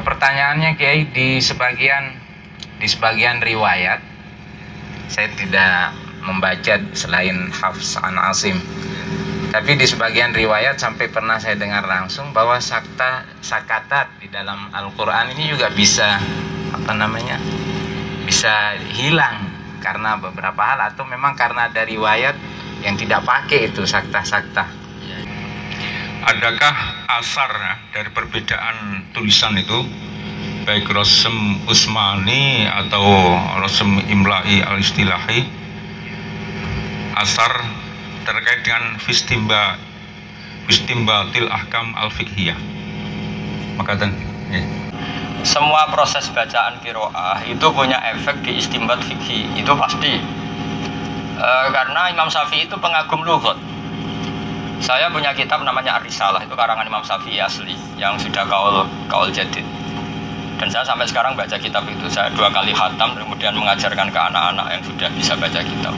Pertanyaannya Kiai, di sebagian riwayat, saya tidak membaca selain Hafs an Asim, tapi di sebagian riwayat sampai pernah saya dengar langsung bahwa sakatat di dalam Al-Quran ini juga bisa bisa hilang karena beberapa hal, atau memang karena ada riwayat yang tidak pakai itu sakta. Adakah asar dari perbedaan tulisan itu, baik Rasm Usmani atau Rasm Imla'i al-Istilahi, asar terkait dengan Fistimbatil Ahkam al-Fiqhiyah? Maka semua proses bacaan qiraah itu punya efek di istimbat fikih, itu pasti. Karena Imam Syafi'i itu pengagum lughat. Saya punya kitab namanya Ar-Risalah, itu karangan Imam Syafi'i asli yang sudah kaul jadid. Dan saya sampai sekarang baca kitab itu. Saya 2 kali khatam, kemudian mengajarkan ke anak-anak yang sudah bisa baca kitab.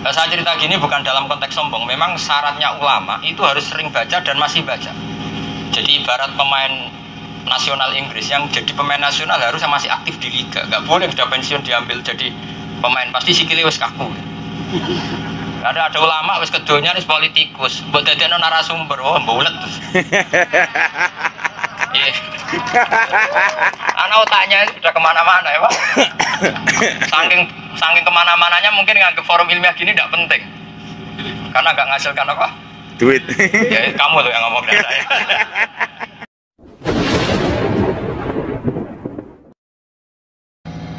Saya cerita gini bukan dalam konteks sombong. Memang syaratnya ulama itu harus sering baca dan masih baca. Jadi ibarat pemain nasional Inggris yang jadi pemain nasional harus masih aktif di liga. Gak boleh sudah pensiun diambil jadi pemain, pasti sikile wis kaku. Ada ulama wis kedonya wis politikus, mbok dadekno narasumber, oh mbulet terus. Iya. Anak otaknya sudah kemana-mana ya Pak. Saking kemana-mananya mungkin nganggep forum ilmiah gini tidak penting. Karena nggak ngasilkan apa? Duit. Ya kamu tuh yang ngomong dari saya.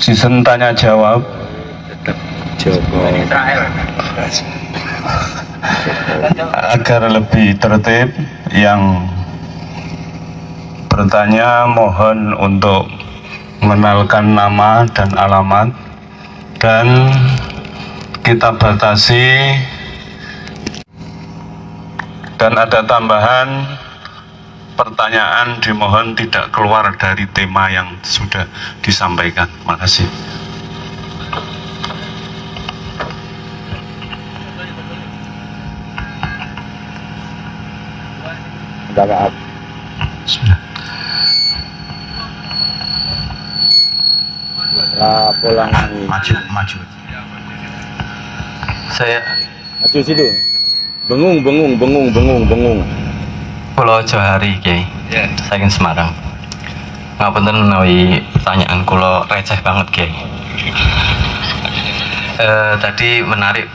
Season tanya jawab. Agar lebih tertib, yang bertanya mohon untuk mengenalkan nama dan alamat, dan kita batasi, dan ada tambahan pertanyaan dimohon tidak keluar dari tema yang sudah disampaikan. Terima kasih. Maju. Saya Maju situ. Bengung. Pulau Johari Kiai. Saking Semarang. Ngapunten menawi pertanyaan kula receh banget Kiai. Tadi menarik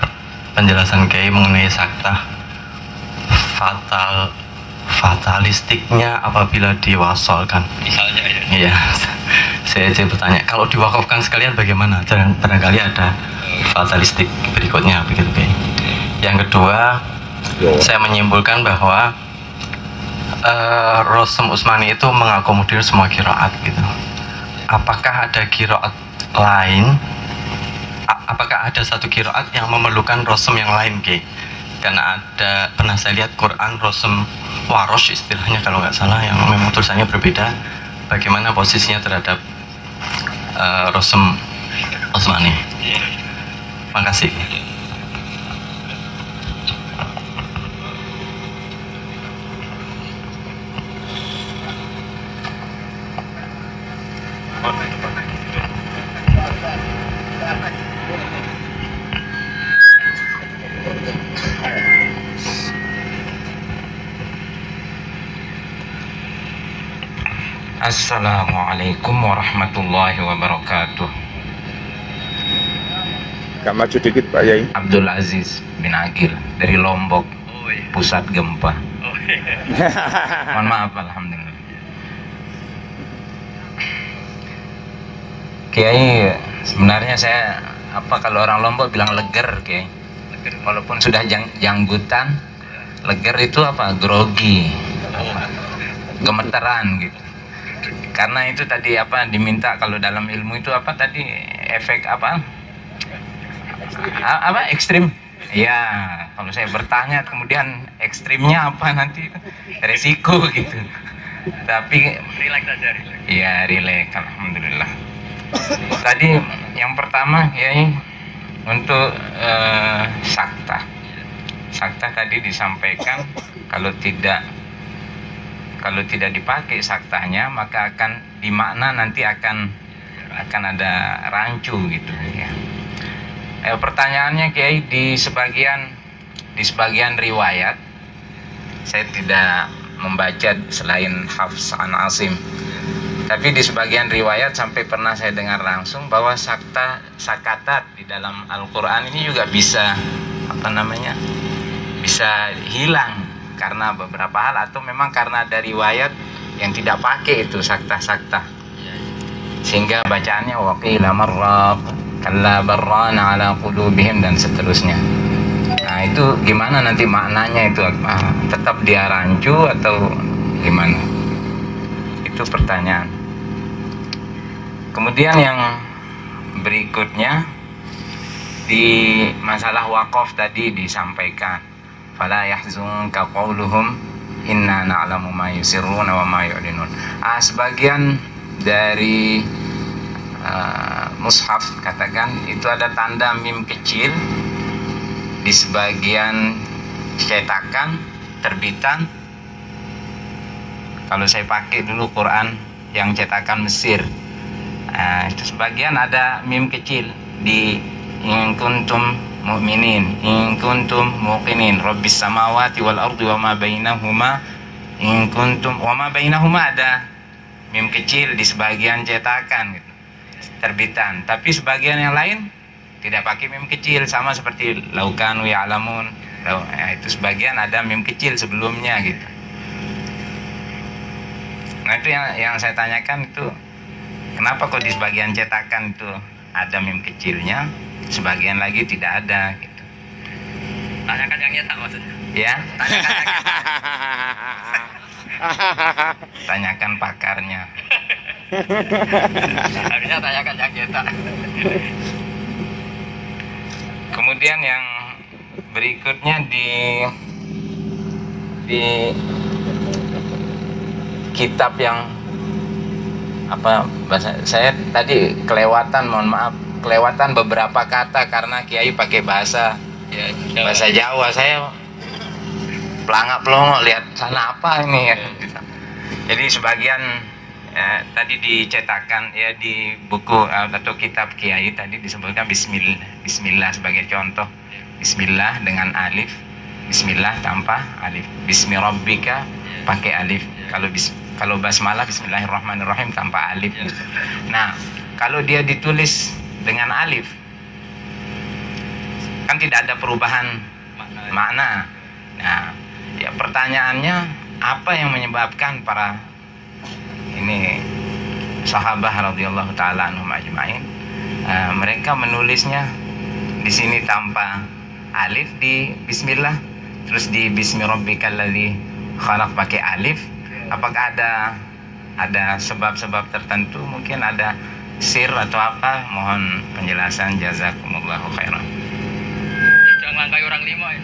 penjelasan Kiai mengenai sakta fatalistiknya apabila diwasolkan. Misalnya ya. Iya. Saya bertanya, kalau diwakafkan sekalian bagaimana? Barangkali ada fatalistik berikutnya begitu Kiai. Yang kedua, saya menyimpulkan bahwa Rasm Usmani itu mengakomodir semua qiraat gitu. Apakah ada qiraat lain? Apakah ada satu qiraat yang memerlukan rasm yang lain, Kiai? Karena pernah saya lihat Quran rasm warosh istilahnya kalau nggak salah, yang memang tulisannya berbeda. Bagaimana posisinya terhadap rasm Usmani? Makasih. Assalamualaikum warahmatullahi wabarakatuh. Gak maju dikit Pak Yai. Abdul Aziz bin Agil dari Lombok, pusat gempa. Mohon maaf, alhamdulillah. Kiai, sebenarnya saya kalau orang Lombok bilang leger, Kiai. Walaupun sudah janggutan, leger itu grogi, gemeteran gitu. Karena itu tadi diminta kalau dalam ilmu itu tadi efek ekstrim. Ya, kalau saya bertanya kemudian ekstrimnya apa nanti resiko gitu. Tapi relax saja. Iya, relax, alhamdulillah. Tadi yang pertama ya untuk sakta tadi disampaikan kalau tidak kalau tidak dipakai saktanya maka akan dimakna nanti akan ada rancu gitu ya. Pertanyaannya Kiai, di sebagian riwayat, saya tidak membaca selain Hafs an Asim, tapi di sebagian riwayat sampai pernah saya dengar langsung bahwa sakatat di dalam Al-Quran ini juga bisa bisa hilang karena beberapa hal, atau memang karena ada riwayat yang tidak pakai itu sakta sehingga bacaannya waqila marraq kalla barrana ala qulubihim dan seterusnya. Nah itu gimana nanti maknanya itu, tetap dia rancu atau gimana? Itu pertanyaan. Kemudian yang berikutnya di masalah wakaf tadi disampaikan fala yahzunka qauluhum inna na'lamu ma yusirruna wa ma yu'linun. Sebagian dari mushaf katakan itu ada tanda mim kecil di sebagian cetakan terbitan. Kalau saya pakai dulu Quran yang cetakan Mesir, itu sebagian ada mim kecil di in kuntum mu'minin, in kuntum muqinin, rabbis samawati wal ardi wa ma bainahuma, in kuntum wa ma bainahuma ada mim kecil di sebagian cetakan gitu, terbitan. Tapi sebagian yang lain tidak pakai mim kecil, sama seperti laukanu ya'lamun, itu sebagian ada mim kecil sebelumnya gitu. Nah itu yang saya tanyakan itu, kenapa kok di sebagian cetakan itu ada mim kecilnya, sebagian lagi tidak ada gitu. Tanyakan yang nyetak maksudnya. Ya, tanyakan pakarnya. Harusnya tanyakan yang nyetak. Kemudian yang berikutnya di kitab yang bahasa saya tadi kelewatan beberapa kata karena Kiai pakai bahasa Jawa. Saya pelangak-pelongo lihat sana apa ini ya. Jadi sebagian tadi dicetakan ya di buku atau kitab Kiai tadi disebutkan Bismillah sebagai contoh. Bismillah dengan alif, Bismillah tanpa alif, Bismi Rabbika pakai alif. Kalau basmalah Bismillahirrahmanirrahim tanpa alif. Nah, kalau dia ditulis dengan alif kan tidak ada perubahan makna. Nah, ya pertanyaannya apa yang menyebabkan para sahabat radhiyallahu taala anhum ajmain mereka menulisnya di sini tanpa alif di Bismillah, terus di Bismi Rabbikal ladzi khalaq pakai alif. Apakah ada sebab-sebab tertentu, mungkin ada sir atau apa? Mohon penjelasan, jazakumullahu khairan. Jangan langkai orang lima ya.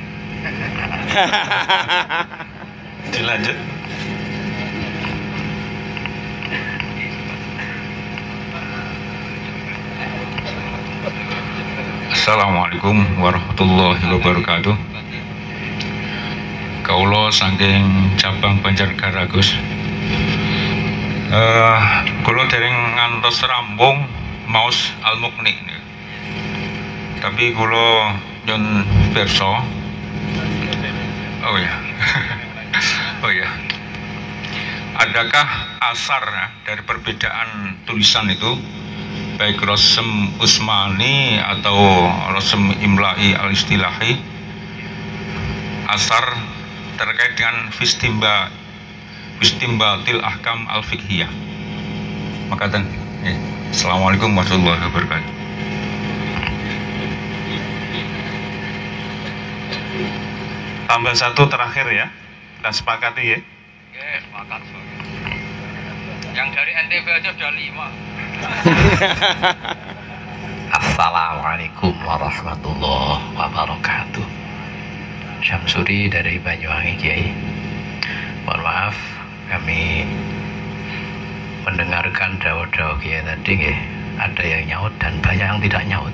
Dilanjut. Assalamualaikum warahmatullahi wabarakatuh. Kaulo saking cabang Banjarnegara Gus. Kulo dereng ngantos rambung maos Al-Muqni. Tapi kulo nyun pirsa. Oh ya. Oh ya. Adakah asar dari perbedaan tulisan itu, baik Rasem Usmani atau Rasem Imla'i al-Istilahi, asar terkait dengan Fistimbatil Ahkam al-Fiqhiyah? Makatan. Assalamualaikum warahmatullahi wabarakatuh. Tambah satu terakhir ya, kita sepakati ya. Oke, sepakat. Yang dari NTB aja udah 5. Assalamualaikum warahmatullahi wabarakatuh. Syamsuri dari Banyuwangi, Kiai. Mohon maaf, kami mendengarkan dawa-dawa Kiai tadi, ada yang nyaut dan banyak yang tidak nyaut.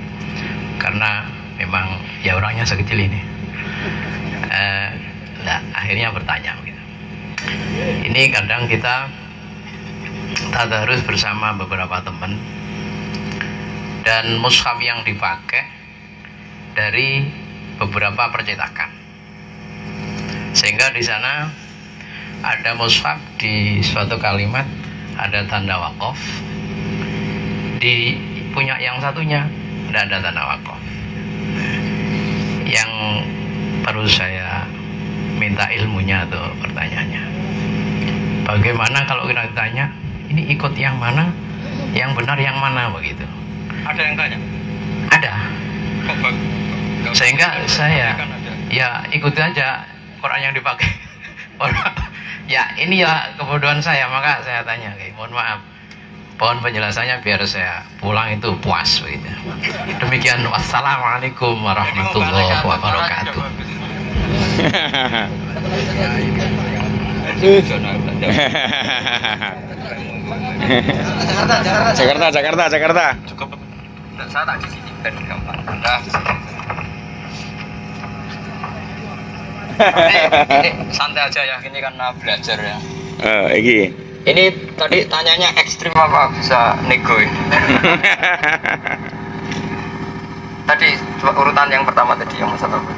Karena memang ya orangnya sekecil ini. Akhirnya bertanya begitu. Ini kadang kita tadarus bersama beberapa teman, dan mushaf yang dipakai dari beberapa percetakan, sehingga di sana ada mushaf di suatu kalimat ada tanda wakaf, di punya yang satunya tidak ada tanda wakaf. Yang perlu saya minta ilmunya atau pertanyaannya, bagaimana kalau kita ditanya ini ikut yang mana, yang benar yang mana, begitu? Ada yang tanya? Ada. Sehingga saya ya ikuti aja Quran yang dipakai. Ya ini ya kebodohan saya, maka saya tanya, mohon maaf, mohon penjelasannya biar saya pulang itu puas begitu. Demikian, wassalamualaikum warahmatullahi wabarakatuh. Jakarta. Cukup. Saya tak di sini dan gampang. Ini santai aja ya, ini karena belajar ya. Iki. Ini tadi tanyanya ekstrim apa bisa nego ya? Tadi urutan yang pertama tadi yang masalah apa?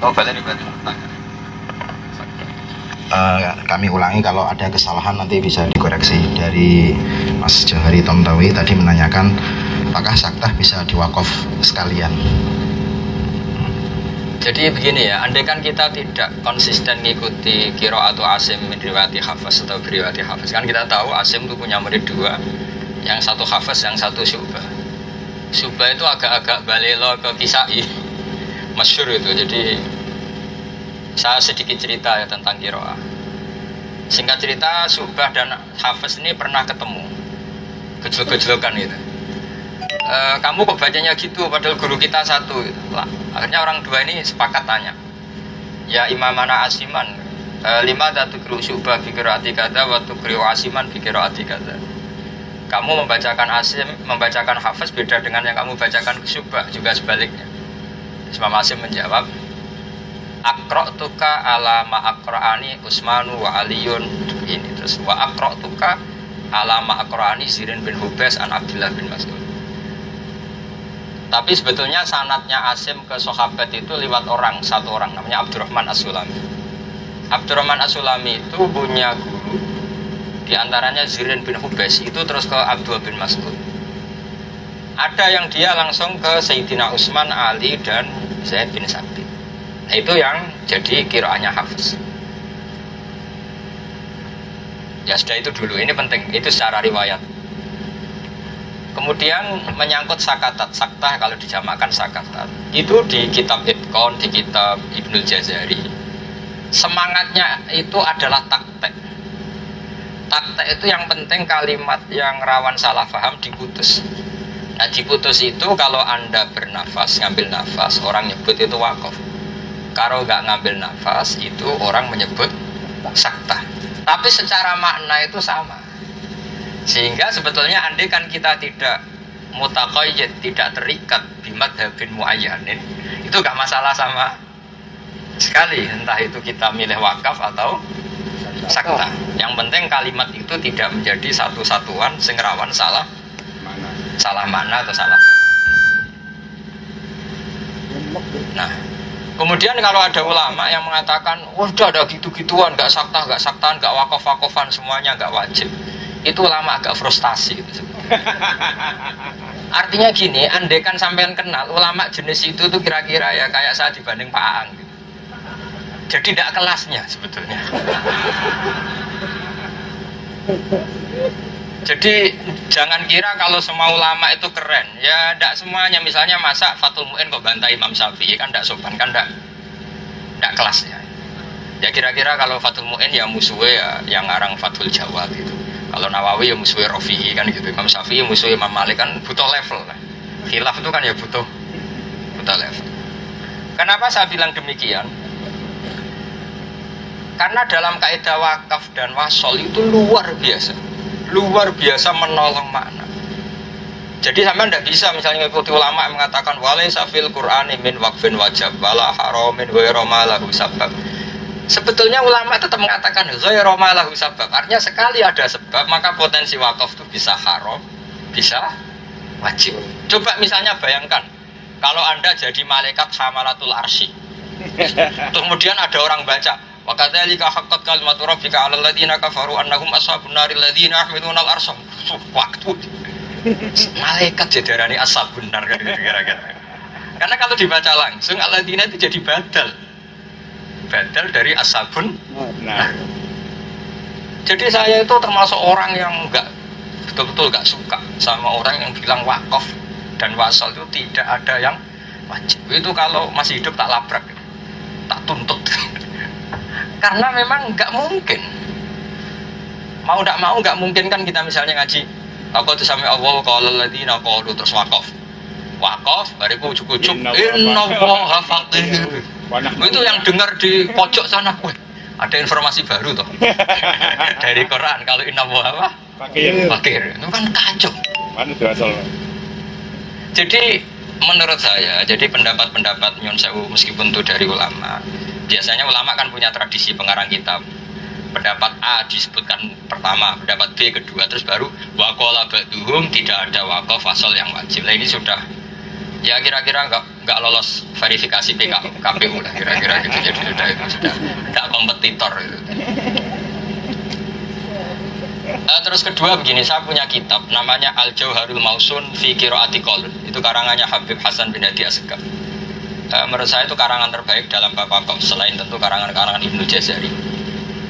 Oh, balik. Kami ulangi, kalau ada kesalahan nanti bisa dikoreksi. Dari Mas Johari Tomtawi tadi menanyakan apakah saktah bisa diwakaf sekalian. Jadi begini ya, andai kan kita tidak konsisten mengikuti qiraatu Asim min riwayati Hafs atau riwayati Hafs, kan kita tahu Asim itu punya murid dua, yang satu Hafs, yang satu Syu'bah. Syu'bah itu agak-agak balelo ke Kisai, masyhur itu. Jadi saya sedikit cerita ya tentang qiraah. Singkat cerita, Syu'bah dan Hafs ini pernah ketemu, gejlok-gejlokan gitu. Kamu kok bacanya gitu padahal guru kita satu gitu. Akhirnya orang dua ini sepakat tanya, ya imamana Asiman, lima datukru Syu'bah bi qiraati kadza wa tukriu Asiman bi qiraati kadza. Kamu membacakan Asim, membacakan Hafs beda dengan yang kamu bacakan Syu'bah, juga sebaliknya. Imam Asim menjawab, aqra'tuka ala ma aqra'ani Utsmanu wa Aliyun, ini terus wa aqra'tuka ala ma aqra'ani Zirin bin Hubais an Abdullah bin Mas'ud. Tapi sebetulnya sanadnya Asim ke sahabat itu lewat satu orang namanya Abdurrahman As-Sulami. Abdurrahman As-Sulami itu punya guru, di antaranya Zirin bin Hubais, itu terus ke Abdullah bin Mas'ud. Ada yang dia langsung ke Sayyidina Utsman, Ali dan Zaid bin Sabit. Nah, itu yang jadi qiraahnya Hafs. Ya sudah, itu dulu, ini penting, itu secara riwayat. Kemudian menyangkut sakatat, saktah kalau dijamakkan sakatat, itu di kitab Itqan, di kitab Ibnul Jazari, semangatnya itu adalah taktek. Taktek itu yang penting kalimat yang rawan salah paham diputus. Nah, diputus itu kalau Anda bernafas, ngambil nafas, orang nyebut itu wakaf. Kalau nggak ngambil nafas, itu orang menyebut saktah. Tapi secara makna itu sama. Sehingga sebetulnya andai kan kita tidak mutaqayyid, tidak terikat bimadhabin muayyanin, itu gak masalah sama sekali, entah itu kita milih wakaf atau sakta. Yang penting kalimat itu tidak menjadi satu satuan sing rawan salah makna atau salah. Nah, kemudian kalau ada ulama yang mengatakan, udah ada gitu-gituan, gak sakta, gak saktaan, gak wakaf-wakafan, semuanya gak wajib, itu ulama agak frustasi gitu. Artinya gini, andai kan sampean kenal ulama jenis itu tuh kira-kira ya kayak saya dibanding Pak Aang gitu. Jadi tidak kelasnya sebetulnya. Jadi jangan kira kalau semua ulama itu keren. Ya tidak semuanya. Misalnya masa Fathul Mu'in kok bantai Imam Syafi'i, kan tidak sopan, kan tidak kelasnya. Ya kira-kira kalau Fathul Mu'in ya musuhnya ya yang ngarang Fathul Jawad gitu. Kalau Nawawi ya musuhnya Rafi'i kan gitu. Imam Syafi'i musuhnya Imam Malik, kan butuh level lah. Khilaf itu kan ya butuh level. Kenapa saya bilang demikian? Karena dalam kaidah wakaf dan wasol itu luar biasa menolong makna. Jadi sampean tidak bisa misalnya mengikuti ulama yang mengatakan walaysa fil Qur'ani min waqfin wajib wala haramin ghairu ma lahu sabab. Sebetulnya ulama tetap mengatakan ghairu ma lahu sabab. Artinya sekali ada sebab maka potensi wakaf itu bisa haram, bisa wajib. Coba misalnya bayangkan kalau Anda jadi malaikat hamalatul arsy. Kemudian ada orang baca wa kadzalika haqqat kalimatu rabbika 'alal ladzina kafaru annahum ashabun naril ladzina yahmiluna al-arsy. Waktu malaikat jadarani ashabun nar kira-kira. Karena kalau dibaca langsung alladzina itu jadi badal dari ashabun nar. Jadi saya itu termasuk orang yang betul-betul enggak suka sama orang yang bilang wakaf dan wasal itu tidak ada yang wajib. Itu kalau masih hidup tak labrak, tak tuntut. Karena memang nggak mungkin. Mau tidak mau nggak mungkin kan kita misalnya ngaji. Aku itu sampai Allah kalau ladina qalu terus wakaf. Wakaf bariku ujuk-ujuk innallaha faqir. Itu yang dengar di pojok sana. Wih, ada informasi baru toh. Dari Quran kalau innallaha faqir. Itu kan kacau. Jadi menurut saya, jadi pendapat-pendapat Nyun Sewu meskipun itu dari ulama, biasanya ulama kan punya tradisi pengarang kitab. Pendapat A disebutkan pertama, pendapat B kedua, terus baru waqala ba'duhum tidak ada wakaf asal yang wajib. Nah ini sudah ya kira-kira nggak lolos verifikasi KPU lah kira-kira gitu. Jadi sudah tidak kompetitor gitu. Terus kedua begini, saya punya kitab namanya Al-Jauharul Mausun fi Qiraati Qalun. Itu karangannya Habib Hasan bin Hadi Assegaf. Menurut saya itu karangan terbaik dalam bab wakaf selain tentu karangan-karangan Ibnu Jazari.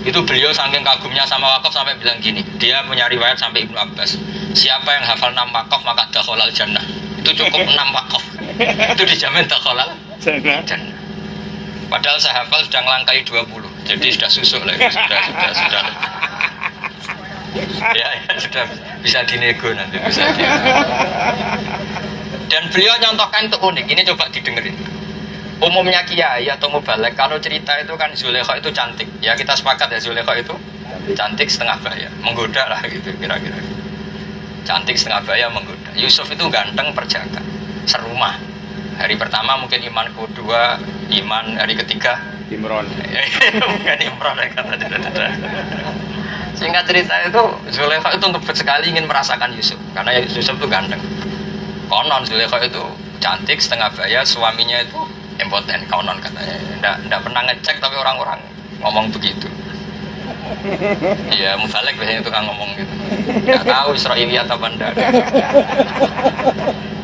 Itu beliau saking kagumnya sama wakaf sampai bilang gini, dia punya riwayat sampai Ibnu Abbas, siapa yang hafal 6 wakaf maka dakhalal jannah. Itu cukup 6 wakaf. Itu dijamin dakhalal jannah. Padahal saya hafal sudah ngelangkai 20. Jadi sudah susuk lah, sudah. Ya, sudah bisa dinego nanti bisa dinego. Dan beliau nyontohkan itu unik. Ini coba didengerin. Umumnya kiai atau mubalek kalau cerita itu kan Zulekha itu cantik. Ya kita sepakat ya Zulekha itu cantik setengah baya, menggoda lah gitu kira-kira. Cantik setengah baya menggoda. Yusuf itu ganteng perjaka, serumah. Hari pertama mungkin iman, kedua iman, hari ketiga Imron. Bukan Imron ya kata. Singkat cerita itu Zulekha itu ngebet sekali ingin merasakan Yusuf karena Yusuf itu ganteng. Konon Zulekha itu cantik setengah baya, suaminya itu impoten, konon katanya. Nggak pernah ngecek tapi orang-orang ngomong begitu. Iya, mubalik biasanya tukang ngomong gitu. Nggak tahu Israiliyat apa enggak.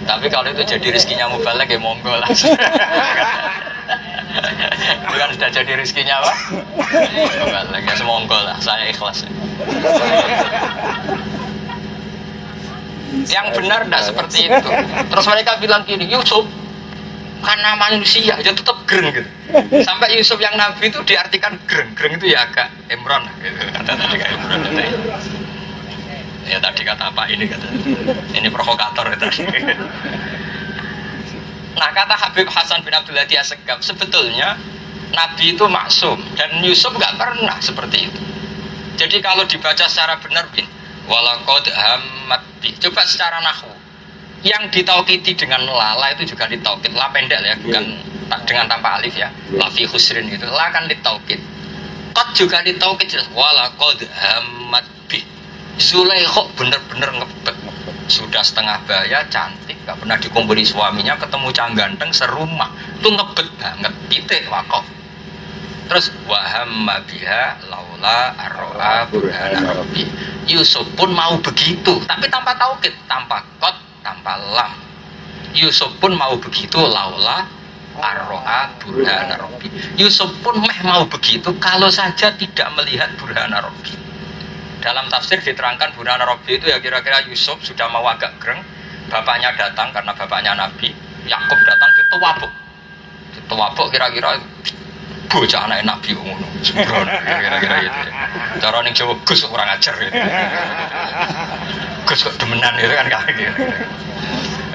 Tapi kalau itu jadi rezekinya mubalik ya monggo lah. Bukan sudah jadi rezekinya apa? Mubalik ya semonggo lah, saya ikhlas. Yang benar tidak seperti itu. Terus mereka bilang gini, Yusuf karena manusia ya tetap gereng gitu. Sampai Yusuf yang Nabi itu diartikan gereng itu ya agak Imron gitu. Kata tadi kayak Imron tadi. Ya tadi kata apa ini kata. Ini provokator tadi. Nah kata Habib Hasan bin Abdul Hadi Assegaf, sebetulnya Nabi itu maksum dan Yusuf nggak pernah seperti itu. Jadi kalau dibaca secara benar bin walaqad hammat bi. Coba secara nahwu. Yang ditaukiti dengan la itu juga ditaukid. La pendek ya, bukan dengan tanpa alif ya. La fi khusrin gitu. La kan ditaukid. Qad juga ditaukid jelas. Walaqad hammat bi. Zulaikha bener-bener ngebet. Sudah setengah baya, cantik, gak pernah dikumpuli suaminya, ketemu cang ganteng serumah. Itu ngebet banget. Titik wakaf. Terus wahamma biha laula arroa burhana rabbi. Yusuf pun mau begitu, tapi tanpa taukid, tanpa qad, tanpa lam. Yusuf pun mau begitu laula arroa burhana rabbi. Yusuf pun mau begitu kalau saja tidak melihat burhana rabbi. Dalam tafsir diterangkan burhana rabbi itu ya kira-kira Yusuf sudah mau agak gereng, bapaknya datang karena bapaknya Nabi Yakub datang ditewabuk kira-kira bocah anak Nabi ngono sembrono kira-kira gitu. Cara ning Jawa Gus kurang ajar gitu. Gus kok demenan itu kan kayak gitu.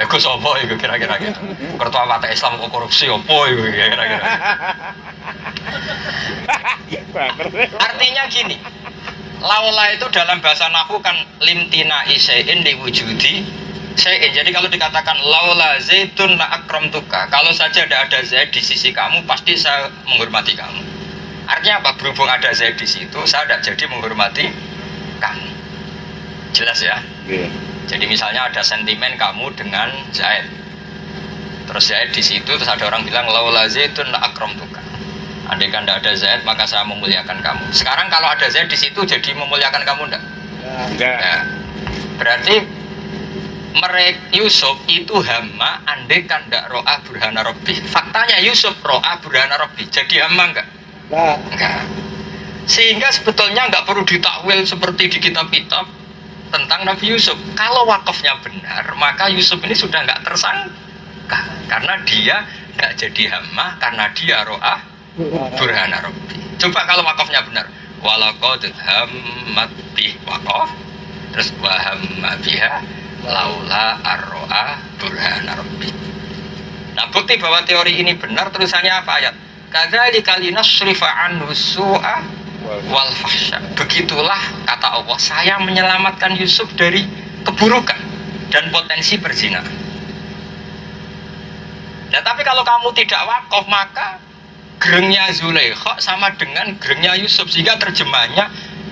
Gus apa itu kira-kira gitu. Ketua Partai Islam kok korupsi apa itu kira-kira. Artinya gini. Laula itu dalam bahasa nahwu kan limtina isein liwujudi Jadi kalau dikatakan laula zaitun la akramtuka, kalau saja tidak ada Zaid di sisi kamu, pasti saya menghormati kamu. Artinya apa? Berhubung ada Zaid di situ, saya tidak jadi menghormati kamu. Jelas ya? Jadi misalnya ada sentimen kamu dengan Zaid. Terus Zaid di situ, terus ada orang bilang laula zaitun la akramtuka. Andai kan tidak ada Zaid, maka saya memuliakan kamu. Sekarang kalau ada Zaid di situ, jadi memuliakan kamu enggak? Enggak. Berarti mereka Yusuf itu hama andai kan tidak ro'a burhana rabbi. Faktanya Yusuf ro'a burhana rabbi. Jadi hama enggak? Enggak. Sehingga sebetulnya enggak perlu ditakwil seperti di kitab-kitab tentang Nabi Yusuf. Kalau wakafnya benar, maka Yusuf ini sudah enggak tersangka. Karena dia enggak jadi hama, karena dia ro'a burhana rabbi. Coba kalau wakafnya benar. Walaqad hammat bih waqaf. Terus wahamma biha laula arro'a burhana rabbi. Nah, bukti bahwa teori ini benar terusannya apa ayat? Kadzalika linasrifa anhu su'a wal fahsya. Begitulah kata Allah, saya menyelamatkan Yusuf dari keburukan dan potensi perzinahan. Nah, tapi kalau kamu tidak wakaf, maka gerengnya Zulaikha sama dengan gerengnya Yusuf, sehingga terjemahnya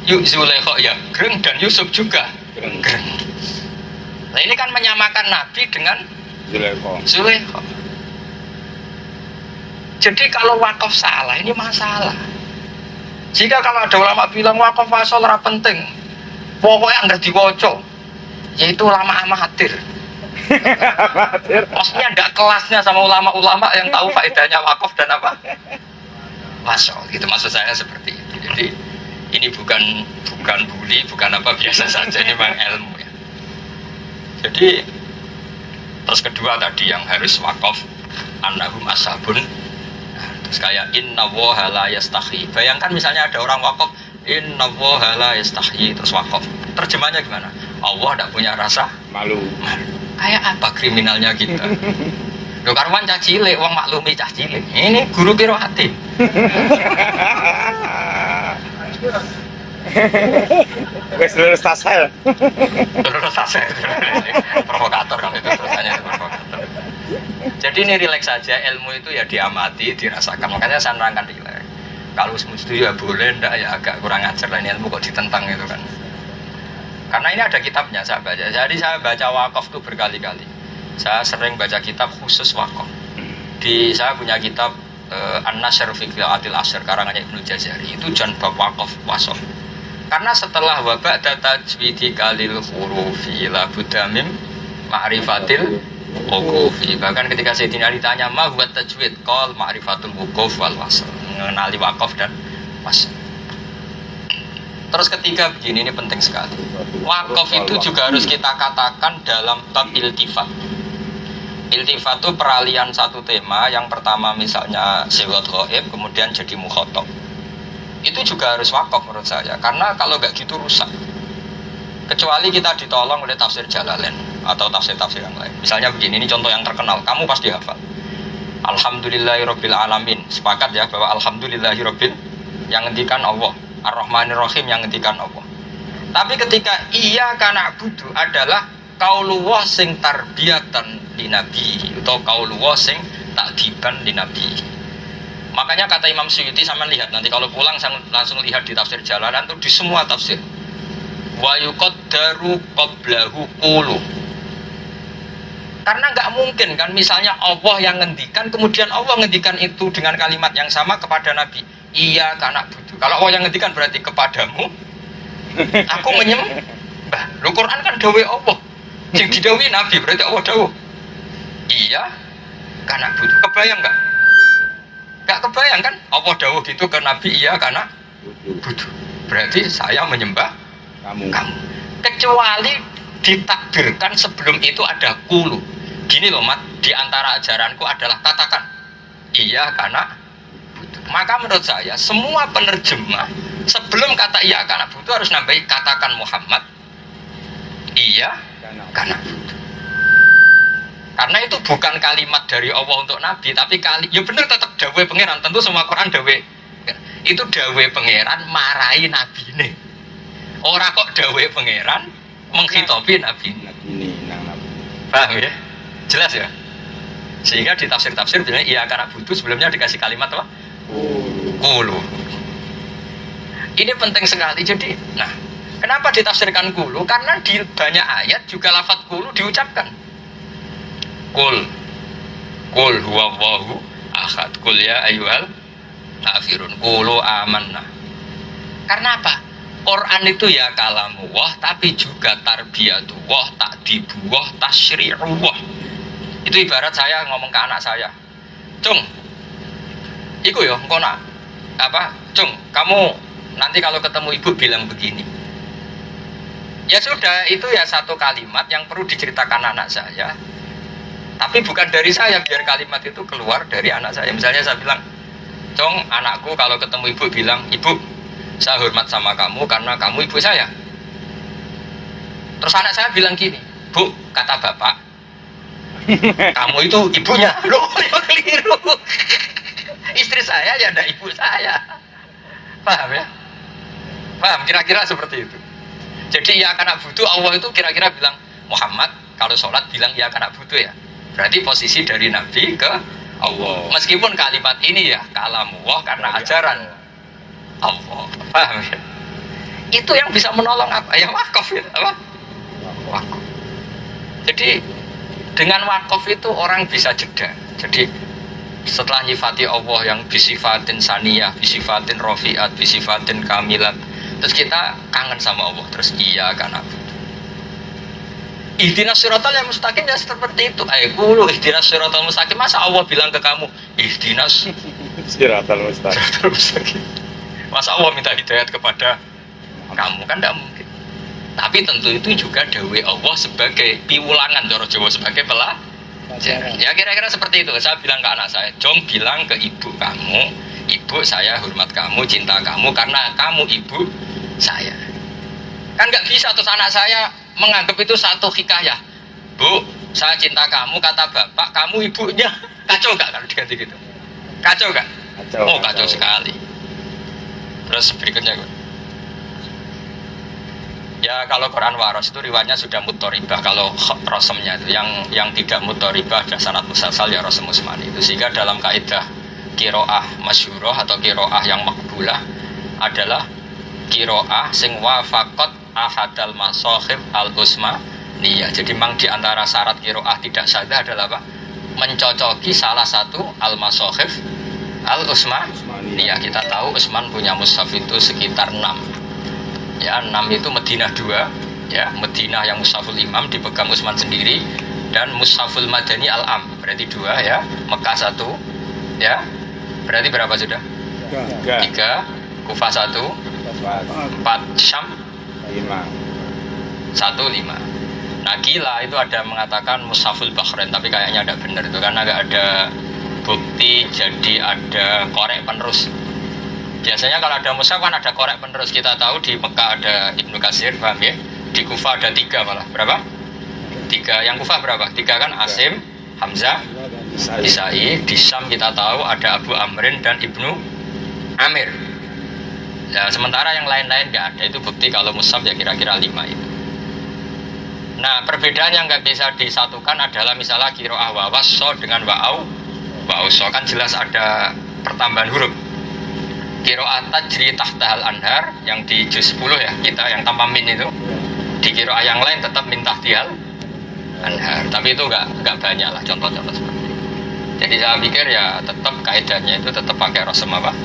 Zulaikha ya gereng dan Yusuf juga gereng. Nah, ini kan menyamakan Nabi dengan Zulaikha. Jadi kalau wakaf salah, ini masalah. Jika kalau ada ulama bilang wakaf wasol ora penting, pokoknya anda diwoco, yaitu ulama amatir. Maksudnya tidak kelasnya sama ulama-ulama yang tahu faedahnya wakaf dan apa wasol. Itu maksud saya seperti itu. Jadi ini bukan bully, bukan apa, biasa saja, ini memang ilmu ya. Jadi terus kedua tadi yang harus wakaf annahum ashabun. Nah, terus kayak inna woha la yastahi. Bayangkan misalnya ada orang wakaf inna woha la yastahi, terus wakaf. Terjemahnya gimana? Allah tidak punya rasa malu. Kayak apa kriminalnya kita? Loh karuan cah cilik, wong maklumi cah cilik. Ini guru biro hati. Wes lulus tasel. Lulus tasel. Provokator kalau itu terusannya provokator. Jadi ini rileks saja, ilmu itu ya diamati, dirasakan. Makanya saya nerangkan rileks. Kalau setuju ya boleh, ndak ya agak kurang ajar lah, ini ilmu kok ditentang gitu kan. Karena ini ada kitabnya saya baca. Jadi saya baca wakaf itu berkali-kali. Saya sering baca kitab khusus wakaf. Saya punya kitab An-Nasr fi Qira'atil Ashr karangannya Ibnu Jazari. Itu jan bab wakaf wasol. Karena setelah wabak data tajwidi kalil hurufi la budamim ma'rifatil wuqufi. Bahkan ketika Sayyidina ditanya ma huwa tajwid, qol ma'rifatul wuquf wal wasl. Mengenali wakaf dan wasl. Terus ketiga begini, ini penting sekali. Wakaf itu juga harus kita katakan dalam bab iltifat. Iltifat itu peralihan satu tema. Yang pertama misalnya siwat ghaib, kemudian jadi mukhotob. Itu juga harus wakaf menurut saya. Karena kalau nggak gitu rusak. Kecuali kita ditolong oleh tafsir Jalalain atau tafsir-tafsir yang lain. Misalnya begini, ini contoh yang terkenal. Kamu pasti hafal. Alhamdulillahirabbil alamin. Sepakat ya bahwa alhamdulillahirabbil yang ngendikan Allah. Ar-Rahmanir-Rahim yang ngendikan Allah. Tapi ketika iya kana budu adalah qaulullah sing tarbiyatan li nabi atau qaulullah sing takdiban li nabi. Makanya kata Imam Suyuti, sama lihat nanti kalau pulang langsung lihat di tafsir Jalalan itu di semua tafsir. Wa yuqaddaru qablahu qulu. Karena nggak mungkin kan misalnya Allah yang ngendikan kemudian Allah ngendikan itu dengan kalimat yang sama kepada Nabi. Iya karena butuh. Kalau Allah yang ngendikan berarti kepadamu aku menyembah. Lu Quran kan dawuh Allah. Sing didhawuhi Nabi berarti Allah dawuh. Iya karena butuh. Kebayang nggak? Nggak kebayang kan? Allah dawuh gitu ke Nabi iya karena butuh. Berarti saya menyembah kamu. Kecuali ditakdirkan sebelum itu ada kulu. Gini loh Mat, di antara ajaranku adalah katakan iya karena butuh. Maka menurut saya semua penerjemah sebelum kata iya karena butuh harus nambahi katakan Muhammad iya karena butuh. Karena itu bukan kalimat dari Allah untuk Nabi, tapi ya benar tetap dawe pangeran. Tentu semua Quran dawe. Itu dawe pangeran marahi Nabi ini. Orang kok dawe pangeran menghitopi Nabi. Paham ya? Jelas ya? Sehingga di tafsir-tafsir bilang iya karena butuh sebelumnya dikasih kalimat apa? Kulu. Ini penting sekali. Jadi, nah, kenapa ditafsirkan kulu? Karena di banyak ayat juga lafadz kulu diucapkan. Kul huwallahu ahad. Kul ya ayyuhal kafirun. Kulu amanna. Karena apa? Quran itu ya kalamullah, tapi juga tarbiyatullah, takdibullah, tasyri'ullah. Itu ibarat saya ngomong ke anak saya, Cung, iku ya, engkau nak apa? Cung, kamu nanti kalau ketemu ibu bilang begini. Ya sudah, itu ya satu kalimat yang perlu diceritakan anak saya. Tapi bukan dari saya, biar kalimat itu keluar dari anak saya. Misalnya saya bilang, Cung, anakku kalau ketemu ibu bilang, Ibu, saya hormat sama kamu karena kamu ibu saya. Terus anak saya bilang gini, Bu, kata bapak, kamu itu ibunya. Loh, keliru. Istri saya ya ada ibu saya. Paham ya? Paham, kira-kira seperti itu. Jadi ya karena butuh Allah itu kira-kira bilang, Muhammad kalau sholat bilang ya karena butuh ya. Berarti posisi dari Nabi ke Allah. Meskipun kalimat ini ya kalamullah karena ajaran Allah, paham ya? Itu yang bisa menolong apa? Ya wakaf ya, apa? Wakaf. Jadi dengan wakaf itu orang bisa jeda. Jadi setelah nyifati Allah yang bisifatin saniyah, bisifatin rofiat, bisifatin kamilat, terus kita kangen sama Allah. Terus iya kan apa? Ihdinas siratal yang mustaqim ya seperti itu. Ayo ihdinas siratal mustaqim. Masa Allah bilang ke kamu ihdinas Siratal mustaqim. Masa Allah minta hidayat kepada kamu, kan tidak mungkin. Tapi tentu itu juga dawai Allah sebagai piwulangan, Doro Jawa sebagai pelajaran. Ya kira-kira seperti itu. Saya bilang ke anak saya, Jong bilang ke ibu kamu, ibu saya hormat kamu, cinta kamu karena kamu ibu saya. Kan nggak bisa terus anak saya menganggap itu satu hikayah. Bu, saya cinta kamu kata bapak, kamu ibunya. Kacau nggak kalau diganti gitu? Kacau nggak? Oh kacau sekali. Terus berikutnya ya kalau Quran waros itu riwayatnya sudah mutoribah. Kalau rosemnya itu yang tidak mutoribah ada sanad musalsal ya rosem usmani itu. Sehingga dalam kaidah kiroah masyhuroh atau kiroah yang makbulah adalah kiroah sing wafaqat ahadal masohib al usmaniyah. Jadi memang diantara syarat kiroah tidak sadah adalah apa? Mencocoki salah satu al masohib al Utsmaniyah. Kita tahu Utsman punya mushaf itu sekitar 6. Ya, 6 itu Madinah 2, ya, Madinah yang mushaful imam dipegang Utsman sendiri dan mushaful madani al-am berarti 2 ya, Mekah 1 ya. Berarti berapa sudah? 3, Kufah 1, 4, Syam 5. Nah, gila itu ada mengatakan mushaful Bahrain, tapi kayaknya tidak benar itu karena nggak ada bukti. Jadi ada korek penerus. Biasanya kalau ada mushaf kan ada korek penerus. Kita tahu di Mekah ada Ibnu Katsir, paham ya? Di Kufah ada 3 malah. Berapa? 3. Yang Kufah berapa? 3 kan? Asim, Hamzah, Isai. Di Syam kita tahu ada Abu Amrin dan Ibnu Amir. Ya, sementara yang lain-lain nggak ada. Itu bukti kalau mushaf ya kira-kira 5 itu. Nah, perbedaan yang nggak bisa disatukan adalah misalnya kiroah wawasso dengan wa'auso, kan jelas ada pertambahan huruf. Kiroah tajri tahtahal anhar yang di juz 10 ya, kita yang tanpa min itu. Di kiroah yang lain tetap min tahtihal anhar, tapi itu nggak banyak lah contoh-contoh seperti itu. Jadi saya pikir ya tetap kaidahnya itu tetap pakai rosem apa?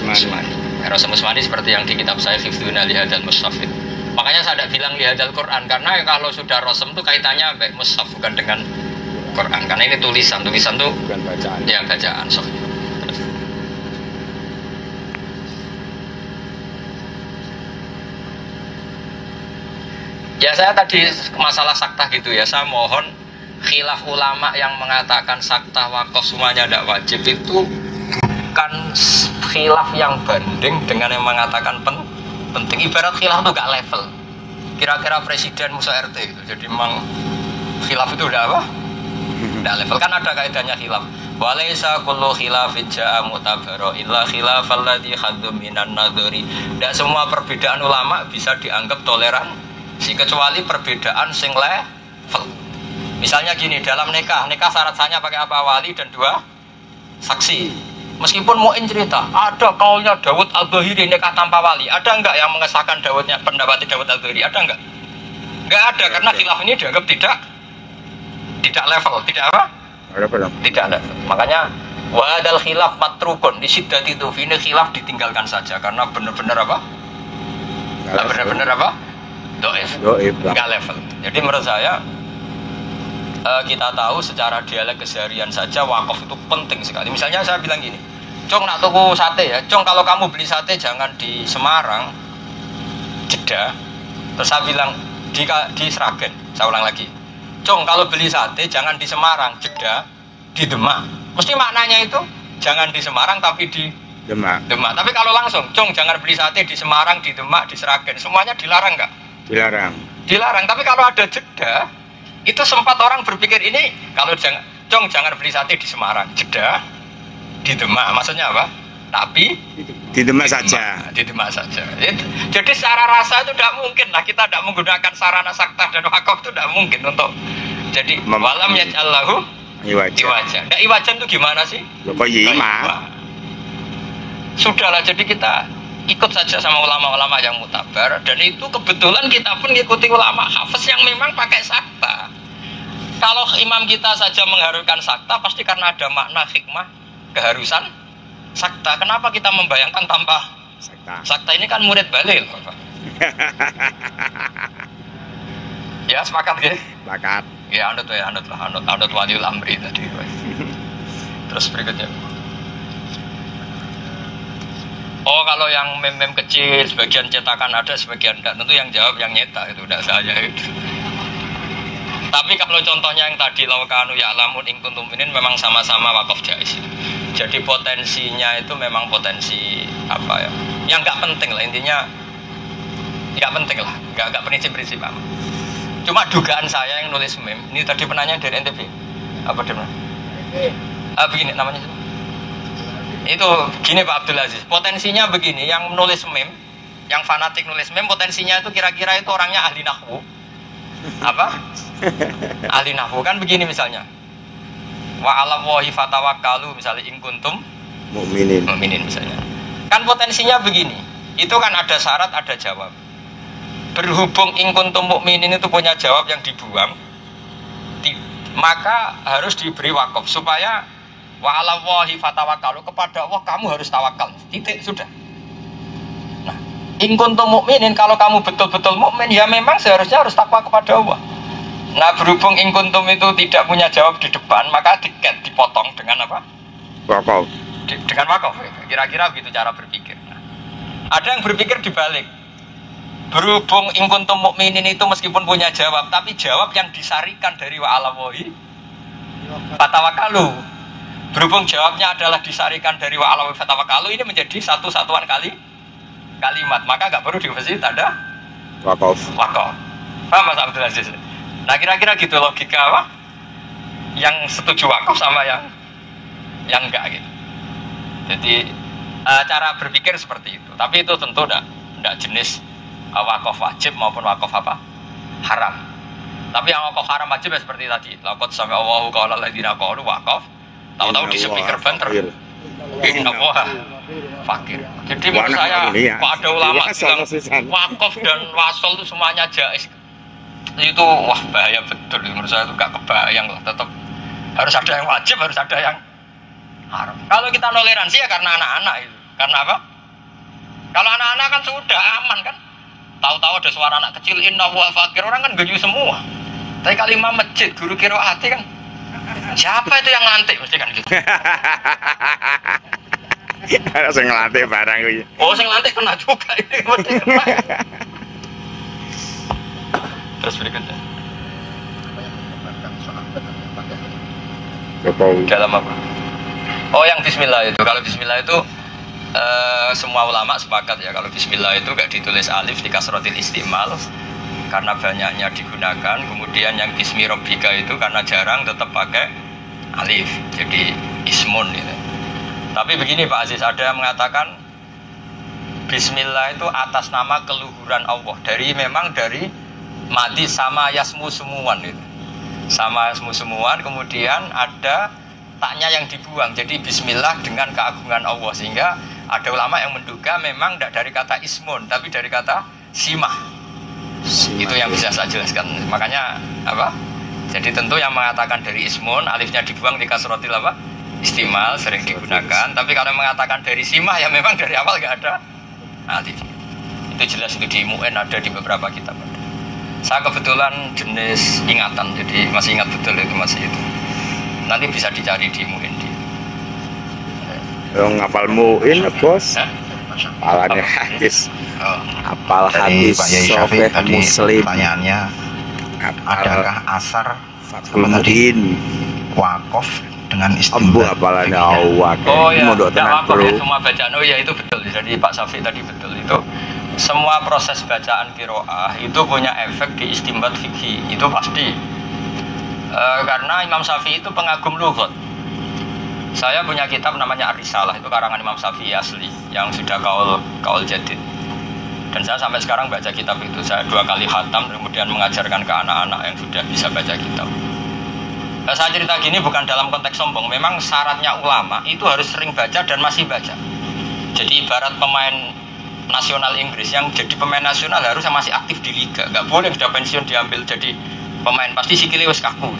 Usmani. Rosem Usmani seperti yang di kitab saya Hifdzuna lihadal Mustafid. Makanya saya tidak bilang lihadal Quran karena kalau sudah rosem itu kaitannya baik mushaf bukan dengan Quran, karena ini tulisan tuh bukan bacaan. Ya bacaan. Ya saya tadi masalah saktah gitu ya, saya mohon khilaf ulama yang mengatakan saktah wakaf semuanya tidak wajib itu bukan khilaf yang banding dengan yang mengatakan penting. Ibarat khilaf itu gak level. Kira-kira presiden musuh RT gitu. Jadi memang khilaf itu udah apa? Udah level. Kan ada kaidahnya khilaf. Walaysa kullu khilafin ja'a mu'tabaro illa khilafal ladzi khaddu minan nadhari. Tidak semua perbedaan ulama bisa dianggap toleransi kecuali perbedaan sing level. Misalnya gini, dalam nikah syarat sahnya pakai apa? Wali dan 2 saksi. Meskipun Mu'in cerita, ada kaulnya Dawud Al-Bahiri nikah tanpa wali. Ada enggak yang mengesahkan pendapat Dawud Al-Bahiri? Ada enggak? Enggak ada, karena khilaf ini dianggap tidak level, tidak apa? Tidak level. Makanya wadal khilaf matrukun di siddati itu ini khilaf ditinggalkan saja karena benar-benar apa? Benar-benar apa? Doif, enggak level. Jadi menurut saya kita tahu secara dialek keseharian saja wakaf itu penting sekali. Misalnya saya bilang gini, Cong nak tuku sate ya, Cong kalau kamu beli sate jangan di Semarang, Jeddah. Terus saya bilang di Sragen, saya ulang lagi, Cong kalau beli sate jangan di Semarang, Jeddah, di Demak. Mesti maknanya itu jangan di Semarang tapi di Demak. Tapi kalau langsung, Cong jangan beli sate di Semarang, di Demak, di Sragen, semuanya dilarang nggak? Dilarang. Tapi kalau ada Jeddah, itu sempat orang berpikir ini kalau jangan beli sate di Semarang, Jeddah, di Demak. Maksudnya apa? Tapi di Demak saja. Di Demak saja. Jadi secara rasa itu tidak mungkin lah, kita tidak menggunakan sarana saktah dan wakaf itu tidak mungkin untuk jadi walam yaj'allahu iwajan. Nah, iwajan itu gimana sih? Sudahlah, jadi kita ikut saja sama ulama-ulama yang mutabar, dan itu kebetulan kita pun ikuti ulama hafiz yang memang pakai sakta. Kalau imam kita saja mengharuskan sakta, pasti karena ada makna hikmah keharusan sakta. Kenapa kita membayangkan tanpa sakta? Ini kan murid balil. Ya sepakat ya? Sepakat. Ya anut waliul amri tadi. Terus berikutnya. Oh kalau yang mem-mem kecil, sebagian cetakan ada, sebagian enggak. Tentu yang jawab yang nyetak, itu udah saya itu. Tapi kalau contohnya yang tadi laukanu ya'lamun in kuntum mu'minin memang sama-sama wakaf jaiz. Jadi potensinya itu memang potensi apa ya? Yang nggak penting lah, intinya nggak penting lah, nggak prinsip-prinsip apa. Cuma dugaan saya yang nulis mem, ini tadi penanya dari NTB. Apa dia? Begini namanya. Itu gini Pak Abdul Aziz, potensinya begini, yang nulis meme, yang fanatik nulis meme, potensinya itu kira-kira itu orangnya ahli nahwu. Apa? Ahli nahwu kan begini misalnya. Wa 'ala Allahi fatawakkalu misalnya in kuntum mu'minin misalnya. Kan potensinya begini. Itu kan ada syarat, ada jawab. Berhubung in kuntum mu'minin itu punya jawab yang dibuang, maka harus diberi wakaf supaya wa 'ala Allahi fatawakkalu, kepada Allah kamu harus tawakal. Titik, sudah. Nah, in kuntum mu'minin, kalau kamu betul-betul mukmin ya memang seharusnya harus takwa kepada Allah. Nah, berhubung in kuntum itu tidak punya jawab di depan, maka dipotong dengan apa? Wakaf. Dengan wakaf. Kira-kira begitu cara berpikir. Nah, ada yang berpikir dibalik. Berhubung in kuntum mu'minin itu meskipun punya jawab, tapi jawab yang disarikan dari wa 'ala Allahi fatawakkalu. Berhubung jawabnya adalah disarikan dari wa 'ala Allahi fatawakkalu, ini menjadi satu satuan kalimat, maka nggak perlu dikasih tanda wakaf. Paham Mas Abdul Aziz? Nah kira-kira gitu logika apa? Yang setuju wakaf sama yang enggak gitu. Jadi cara berpikir seperti itu. Tapi itu tentu enggak jenis wakaf wajib maupun wakaf apa? Haram. Tapi yang wakaf haram wajib ya seperti tadi. Laqad sami'a Allahu qawla alladziina qalu wakaf. Tahu-tahu di speaker banter. Inna Allah fakir. Jadi menurut saya kok ada ulama bilang wakaf dan wasol itu semuanya jaiz. Itu wah bahaya betul. Menurut saya itu gak kebayang lah. Tetap harus ada yang wajib, harus ada yang haram. Kalau kita toleransi ya karena anak-anak itu. Karena apa? Kalau anak-anak kan sudah aman kan. Tahu-tahu ada suara anak kecil inna Allah fakir, orang kan geju semua. Tapi kalimat masjid guru qiraati kan siapa itu yang ngelantik mesti kan gitu. Ada yang ngelantik barang gitu. Oh, yang ngelantik kena juga ini mesti kena. Terus berikutnya. Dalam apa? Oh, yang bismillah itu. Kalau bismillah itu semua ulama sepakat ya, kalau bismillah itu gak ditulis alif di kasrotil istimal karena banyaknya digunakan. Kemudian yang bismi rabbika itu karena jarang tetap pakai alif, jadi ismun gitu. Tapi begini Pak Aziz, ada yang mengatakan bismillah itu atas nama keluhuran Allah, memang dari madi sama yasmu semuan itu. sama semu-semuan, kemudian ada taknya yang dibuang. Jadi bismillah dengan keagungan Allah, sehingga ada ulama yang menduga memang tidak dari kata ismun tapi dari kata simah. Itu yang bisa saya jelaskan. Makanya apa? Jadi tentu yang mengatakan dari ismun alifnya dibuang di kasrotil apa? Istimal sering digunakan. Tapi kalau mengatakan dari simah ya memang dari awal nggak ada alif. Itu jelas, itu di MUN ada, di beberapa kitab ada. Saya kebetulan jenis ingatan, jadi masih ingat betul itu, masih itu. Nanti bisa dicari di MUN. Ngapal muin bos, apalnya hadis, apal hadis Pak Yai Sahih Syafiq tadi Muslim, pertanyaannya, adakah asar Fathul wakof dengan Abu istimbat? apalnya awak. Oh ya, Mondok tidak tenan, apa bro. ya, semua bacaan. Oh ya itu betul. Jadi Pak Syafiq tadi betul itu. Semua proses bacaan qiraah itu punya efek di istimbat fikih, itu pasti. Karena Imam Syafi'i itu pengagum lughat. Saya punya kitab namanya Ar-Risalah, itu karangan Imam Syafi'i asli yang sudah kaul jadid. Dan saya sampai sekarang baca kitab itu. Saya 2 kali khatam, kemudian mengajarkan ke anak-anak yang sudah bisa baca kitab. Saya cerita gini bukan dalam konteks sombong. Memang syaratnya ulama itu harus sering baca dan masih baca. Jadi ibarat pemain nasional Inggris yang jadi pemain nasional harus masih aktif di liga. Gak boleh sudah pensiun diambil jadi pemain, pasti sikile wis kaku.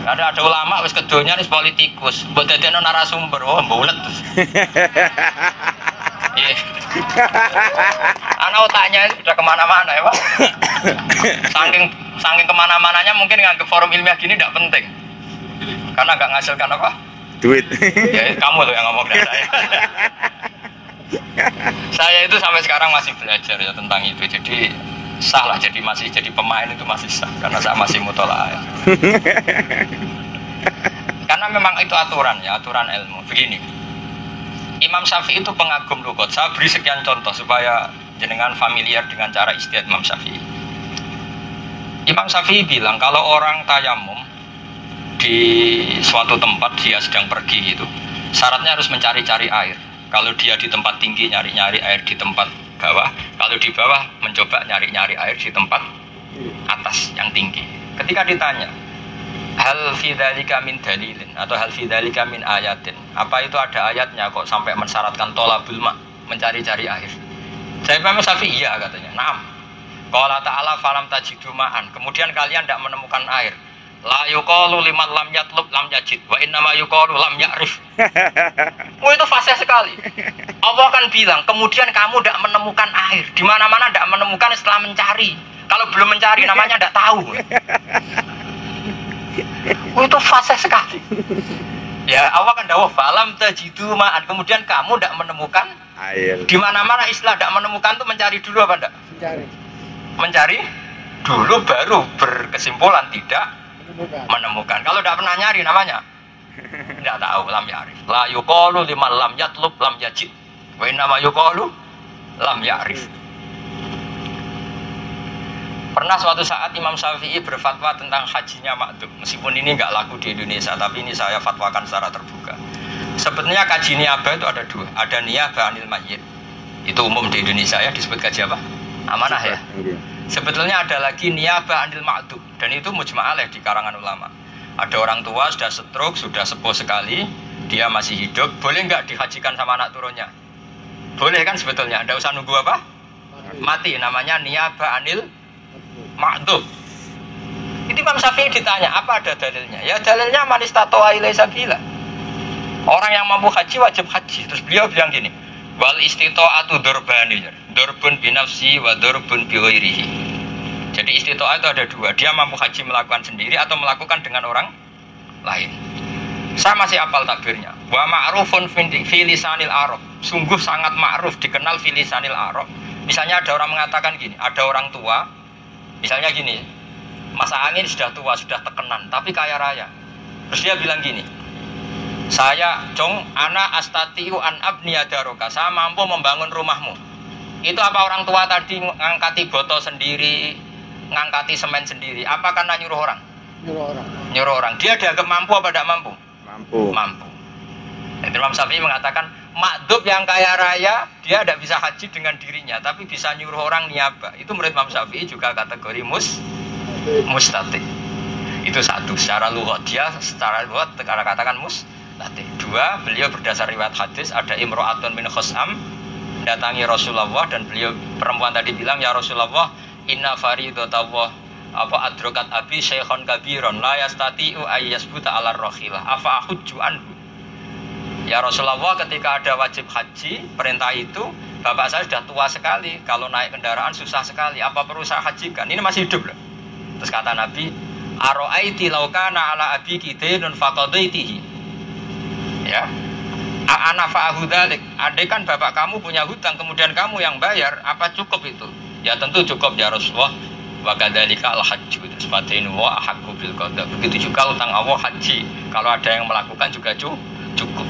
Ada ulama wis kedonya wis politikus, mbok dadekno narasumber, oh mbulet terus. Iya. Anak otaknya itu sudah kemana-mana ya Pak. Saking kemana-mananya mungkin nganggep forum ilmiah gini tidak penting. Karena nggak ngasilkan apa? Duit. Ya kamu tuh yang ngomong dari saya. Saya itu sampai sekarang masih belajar ya tentang itu. Jadi sah lah, jadi masih jadi pemain itu masih sah karena saya masih mutolaah. Karena memang itu aturan ya, aturan ilmu. Begini, Imam Syafi'i itu pengagum lughat. Saya beri sekian contoh supaya jenengan familiar dengan cara istihad Imam Syafi'i. Imam Syafi'i bilang kalau orang tayamum di suatu tempat, dia sedang pergi gitu, syaratnya harus mencari-cari air. Kalau dia di tempat tinggi nyari-nyari air di tempat bawah, kalau di bawah mencoba nyari-nyari air di tempat atas yang tinggi. Ketika ditanya hal fi dzalika min dalilin atau hal fi dzalika min ayatin, apa itu ada ayatnya kok sampai mensyaratkan tolabul ma, mencari-cari air? Saya Imam Syafi'i iya katanya. Naam. Qala ta'ala falam tajidu ma'an, kemudian kalian tidak menemukan air. La yuqalu liman lam yatlub lam yajid wa inna ma yuqalu lam ya'rif. Oh itu fasih sekali. Allah akan bilang, kemudian kamu tidak menemukan air. Di mana-mana tidak menemukan setelah mencari. Kalau belum mencari namanya tidak tahu. Oh itu fasih sekali. Ya Allah kan dawuh falam tajidu ma'an, kemudian kamu tidak menemukan Air. di mana-mana istilah tidak menemukan itu mencari dulu apa enggak? Mencari dulu baru berkesimpulan tidak menemukan. Kalau tidak pernah nyari namanya tidak tahu, lam ya'rif. La yuqalu liman lam yatlub lam yajid wa inna ma yuqalu lam ya'rif. Pernah suatu saat Imam Syafi'i berfatwa tentang hajinya makdum. Meskipun ini nggak laku di Indonesia, tapi ini saya fatwakan secara terbuka. Sebetulnya kaji niabah itu ada 2. Ada niabah anil mayyit, itu umum di Indonesia ya, disebut kaji apa? Amanah ya. Sebetulnya ada lagi niabah anil makdum, dan itu mujma' alaih di karangan ulama. Ada orang tua sudah stroke, sudah sepuh sekali, dia masih hidup, boleh nggak dihajikan sama anak turunnya? Boleh kan sebetulnya, tidak usah nunggu apa? Mati, namanya niabah anil makdum. Itu Imam Syafi'i ditanya, apa ada dalilnya? Ya dalilnya manis tatoa ilai sabila. Orang yang mampu haji wajib haji. Terus beliau bilang gini, wal istito'atu durbani, durbun binafsi wa durbun biwairihi. Jadi istito'ah itu ada 2, dia mampu haji melakukan sendiri atau melakukan dengan orang lain. Saya masih hafal takbirnya. Wa ma'rufun fi lisanil Arab. Sungguh sangat ma'ruf, dikenal fi lisanil Arab. Misalnya ada orang mengatakan gini, ada orang tua, misalnya gini, Mas Angin sudah tua, sudah tekenan, tapi kaya raya. Terus dia bilang gini, saya, Cong, ana astatiu an abniya daroka, saya mampu membangun rumahmu. Itu apa orang tua tadi ngangkati botol sendiri, ngangkati semen sendiri? Apa karena nyuruh orang? Nyuruh orang. Dia dianggap mampu apa tidak mampu? Mampu. Imam Syafi'i mengatakan, makdub yang kaya raya, dia tidak bisa haji dengan dirinya, tapi bisa nyuruh orang niabah. Itu menurut Imam Syafi'i juga kategori mustati. Itu satu, secara lughat dia secara lughat katakan mustati. Dua, beliau berdasar riwayat hadis ada imro'atun min khusam datangi Rasulullah dan beliau perempuan tadi bilang ya Rasulullah inna faridatullah apa adrokat abi syekhon kabiron la yastati'u ayyasbuta ala rohilah afa ahujju anhu. Ya Rasulullah, ketika ada wajib haji perintah itu bapak saya sudah tua sekali, kalau naik kendaraan susah sekali, apa perlu saya hajikan? Ini masih hidup loh. Terus kata Nabi, aro'aiti laukana ala abiki dainun faqadaitihi. Ya, ana fa'ahu dzalik. Andai kan bapak kamu punya hutang kemudian kamu yang bayar, apa cukup itu? Ya tentu cukup ya Rasulullah. Wa kadzalika al-hajju tasfatainu wa ahqqu bil qada. Begitu juga utang Allah haji. Kalau ada yang melakukan juga cukup.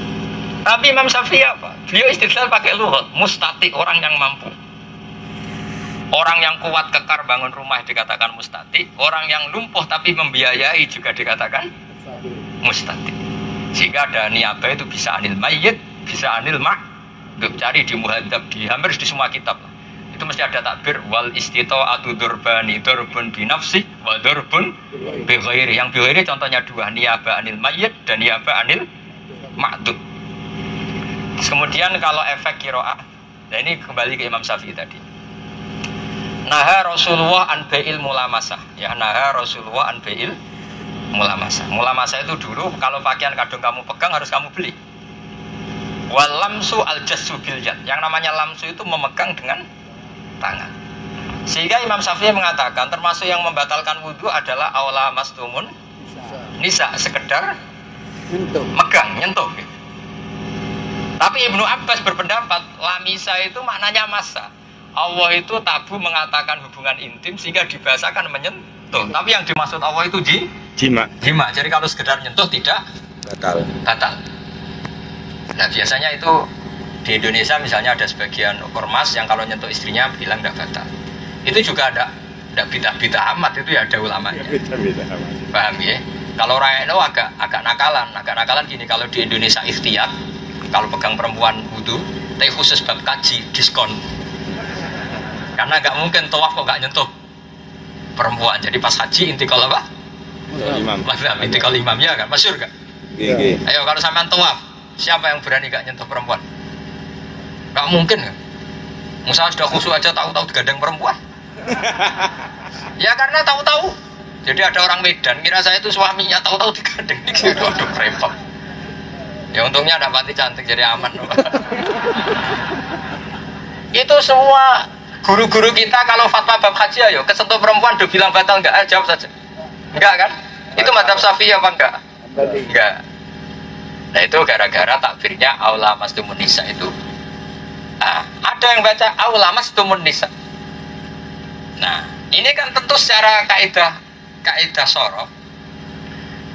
Tapi Imam Syafi'i apa? Beliau istidlal pakai lughat, mustati, orang yang mampu. Orang yang kuat kekar bangun rumah dikatakan mustati, orang yang lumpuh tapi membiayai juga dikatakan mustati. Sehingga ada niabah itu bisa anil mayyit, bisa anil ma'dub. Cari di muhadzab, di hampir di semua kitab. Itu mesti ada takbir wal istita'atu durbani durbun binafsi wa durbun bi ghairi. Yang bi ghairi contohnya dua, niabah anil mayyit dan niabah anil ma'dub. Kemudian kalau efek kiro'ah, nah ini kembali ke Imam Syafi'i tadi. Naha Rasulullah an bai'il mulamasah. Ya, naha Rasulullah an bai'il mulamasah. Mulamasah itu dulu kalau pakaian kadung kamu pegang harus kamu beli. Wal lamsu al jassu bil yad. Yang namanya lamsu itu memegang dengan tangan. Sehingga Imam Syafi'i mengatakan termasuk yang membatalkan wudu adalah aula mastumun nisa, sekedar megang, nyentuh. Tapi Ibnu Abbas berpendapat lamisa itu maknanya massa. Allah itu tabu mengatakan hubungan intim sehingga dibahasakan menyentuh. Tapi yang dimaksud Allah itu jima. Jadi kalau sekedar nyentuh tidak batal. Nah biasanya itu di Indonesia misalnya ada sebagian ormas yang kalau nyentuh istrinya bilang tidak batal. Itu juga ada bidah amat, itu ya ada ulamanya. Paham ya? Kalau orang itu agak nakalan gini, kalau di Indonesia ikhtiyat, kalau pegang perempuan wudu, tapi khusus bab kaji, diskon. Karena nggak mungkin tawaf kok nggak nyentuh perempuan. Jadi pas haji intikal apa? Intikal imam ya kan, masyhur kan? Ayo kalau sampean tawaf, siapa yang berani nggak nyentuh perempuan? Nggak mungkin kan? Musa sudah khusyuk aja tahu-tahu digandeng perempuan. Ya karena tahu-tahu. Jadi ada orang Medan kira saya itu suaminya, tahu-tahu digandeng. Waduh repot. Ya untungnya ada pati cantik jadi aman. Itu semua guru-guru kita kalau fatwa bab haji ayo kesentuh perempuan udah bilang batal enggak? Jawab saja. Enggak kan? Itu madzhab Syafi'i apa enggak? Enggak. Nah itu gara-gara takbirnya aula mastumun nisa itu. Nah, ada yang baca aula mastumun nisa. Nah, ini kan tentu secara kaidah sorof.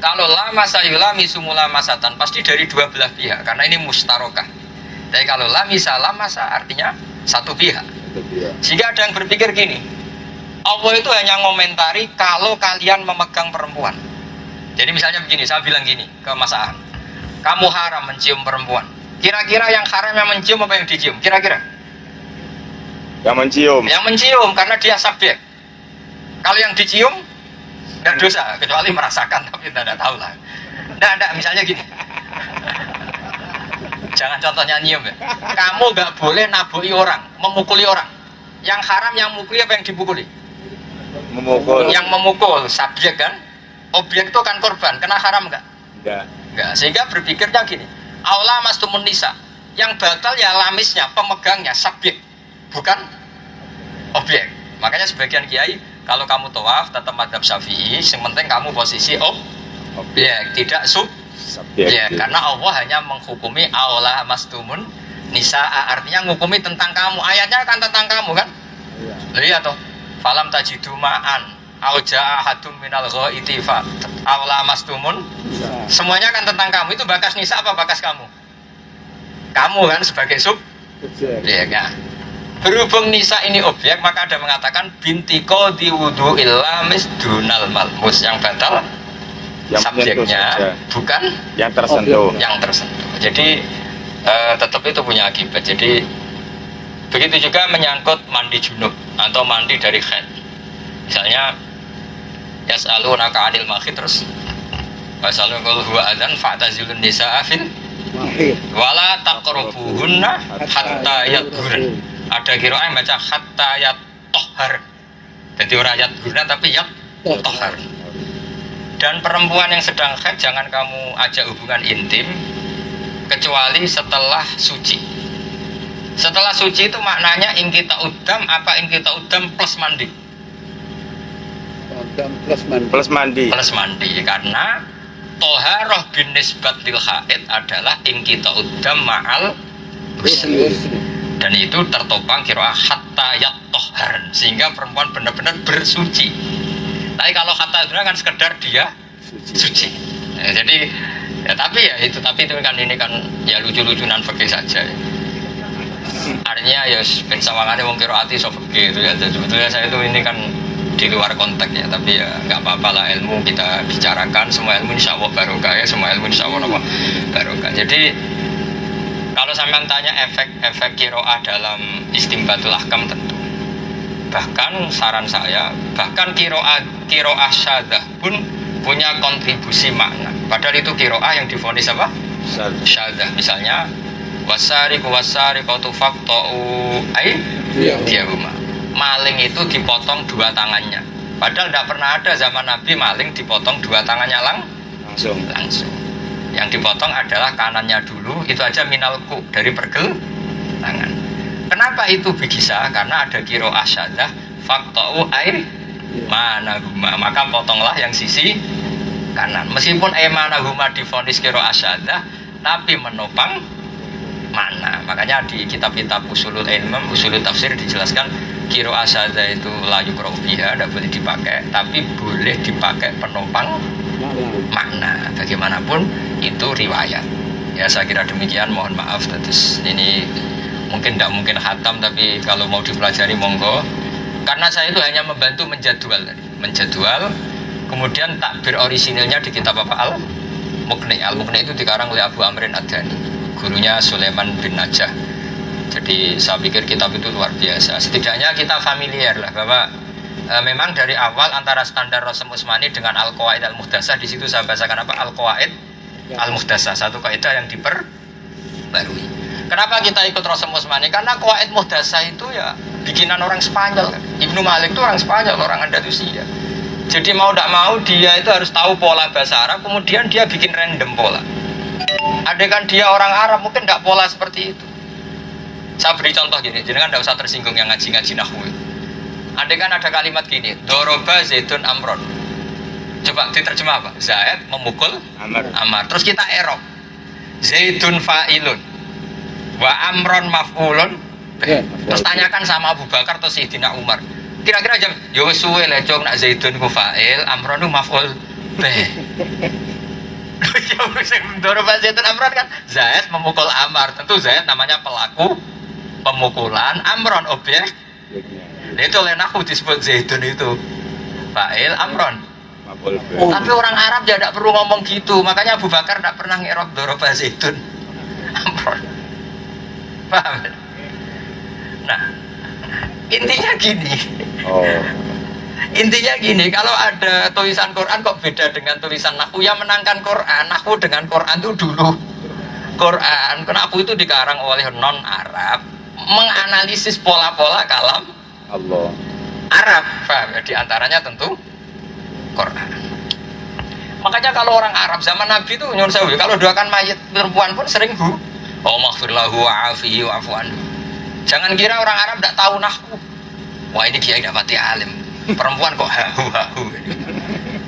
Kalau lama sayulami sumula masatan pasti dari dua belah pihak karena ini mustarokah. Tapi kalau lamisa lamasa artinya satu pihak. Sehingga ada yang berpikir gini, Allah itu hanya ngomentari kalau kalian memegang perempuan. Jadi misalnya begini, saya bilang gini ke Mas Aan, kamu haram mencium perempuan. Kira-kira yang haram yang mencium apa yang dicium? Kira-kira? Yang mencium. Yang mencium karena dia subjek. Kalau yang dicium nggak dosa, kecuali merasakan, tapi tidak tahu lah. Nggak, misalnya gini. Jangan contohnya nyium ya. Kamu nggak boleh naboi orang, memukuli orang. Yang haram yang mukuli apa yang dipukuli? Memukul. Yang memukul, subjek kan? Objek itu kan korban, kena haram nggak? Nggak. Sehingga berpikirnya gini, aula mastumun nisa. Yang batal ya lamisnya, pemegangnya, subjek, bukan objek. Makanya sebagian kiai kalau kamu tawaf tetap madzhab Syafi'i, yang penting kamu posisi objek, tidak subjek. Ya, karena Allah hanya menghukumi aula mastumun nisa, artinya menghukumi tentang kamu. Ayatnya kan tentang kamu kan? Lihat toh, falam tajidu ma'an auja ahadum minal ghaiti fa aula mastumun. Semuanya kan tentang kamu. Itu bakas nisa apa bakas kamu? Kamu kan sebagai subjek. Ya kan? Berhubung nisa ini objek, maka ada mengatakan bintiko diwudu ilamis dunal malmus, yang batal yang subjeknya bukan yang tersentuh. Jadi tetap itu punya akibat. Jadi begitu juga menyangkut mandi junub atau mandi dari haid. Misalnya Yas'alunaka 'anil mahid terus wasallu qul huwa adzan fa'tazilun nisaa fil wala taqrabuhunna hatta yatahhurna. Ada qiraah yang baca hatta yatahhar. Jadi ora yatahhurna tapi yatahhar. Dan perempuan yang sedang haid jangan kamu ajak hubungan intim kecuali setelah suci. Setelah suci itu maknanya ingkita udam apa ingkita udam plus mandi? Plus mandi. Plus mandi karena toharoh bin nisbat lil haid adalah ingkita udam ma'al ghusl. Dan itu tertopang qiraah hatta yatahhar sehingga perempuan benar-benar bersuci. Tapi kalau hatta itu kan sekedar dia suci. Ya, jadi ya tapi itu kan ini kan ya lucu-lucunan fikih saja. Artinya ya ben sawangane wong qiraati iso fikih itu ya. Sebetulnya saya itu ini kan di luar konteks ya, tapi ya nggak apa-apa lah, ilmu kita bicarakan, semua ilmu insya Allah barokah ya, semua ilmu insya Allah barokah. Jadi kalau sampean tanya efek kiroah dalam istimbatul ahkam tentu. Bahkan saran saya, bahkan kiroah syadah pun punya kontribusi makna. Padahal itu kiroah yang divonis apa? Syadah. Misalnya wasariqu wasariqatu faqta'u aydiyahuma. Maling itu dipotong dua tangannya. Padahal tidak pernah ada zaman Nabi maling dipotong dua tangannya langsung. Yang dipotong adalah kanannya dulu, itu aja minalku dari pergel tangan. Kenapa itu bisa? Karena ada qiraah syadah faqta'u aymanahuma, maka potonglah yang sisi kanan. Meskipun aymanahuma divonis qiraah syadah, tapi menopang mana. Makanya di kitab-kitab usulul ilm, usulul tafsir dijelaskan qiraah syadah itu la yukrahu biha, tidak boleh dipakai, tapi boleh dipakai penopang makna. Bagaimanapun itu riwayat. Ya saya kira demikian, mohon maaf terus ini mungkin tidak mungkin khatam, tapi kalau mau dipelajari monggo. Karena saya itu hanya membantu menjadwal, kemudian takbir orisinilnya di kitab apa Al-Muqni. Al-Muqni itu dikarang oleh Abu Amrin Ad-Dani, gurunya Sulaiman bin Najah. Jadi saya pikir kitab itu luar biasa. Setidaknya kita familiar lah bahwa memang dari awal antara standar Rasul Utsmani dengan Al-Qawaid Al-Muhdasah, di situ saya bahasakan apa? Al-Qawaid Al-Muhdasah, satu kaidah yang diperbarui. Kenapa kita ikut Rasul Utsmani? Karena Qawaid Muhdasah itu ya bikinan orang Spanyol. Ibnu Malik itu orang Spanyol, orang Andalusia. Jadi mau tidak mau dia itu harus tahu pola bahasa Arab, kemudian dia bikin random pola. Adegan dia orang Arab mungkin tidak pola seperti itu. Saya beri contoh gini, jangan tidak usah tersinggung yang ngaji-ngaji nahwu. Adegan ada kalimat gini, Doroba Zaidun Amron. Coba diterjemah apa? Zaid memukul Amar. Terus kita erok. Zaidun fa'ilun wa Amron maf'ulun. Terus tanyakan sama Abu Bakar atau Sayyidina Umar. Kira-kira jam yo wis suwe le cung nak Zaidun ku fa'il, Amron ku maf'ul b. Ya wis Doroba Zaidun Amron kan Zaid memukul Amar. Tentu Zaid namanya pelaku pemukulan, Amron objek. Nah, itu oleh nahwu disebut Zaidun itu fa'il, Amron. Tapi orang Arab ya tidak perlu ngomong gitu. Makanya Abu Bakar tidak pernah ngerok Doroba Zaidun Amron. Paham? Nah, intinya gini. Intinya gini, kalau ada tulisan Quran kok beda dengan tulisan nahwu, yang menangkan Quran. Nahwu dengan Quran itu dulu Quran. Nahwu itu dikarang oleh non Arab, menganalisis pola-pola kalam Allah Arab. Paham? Di antaranya tentu Quran. Makanya kalau orang Arab zaman Nabi itu nyuwun sewu, kalau doakan mayit perempuan pun sering oh maghfirlahu wa'afihi wa'fu anhu. Jangan kira orang Arab tidak tahu nahwu. Wah ini kiai tidak mati alim. Perempuan kok hahu.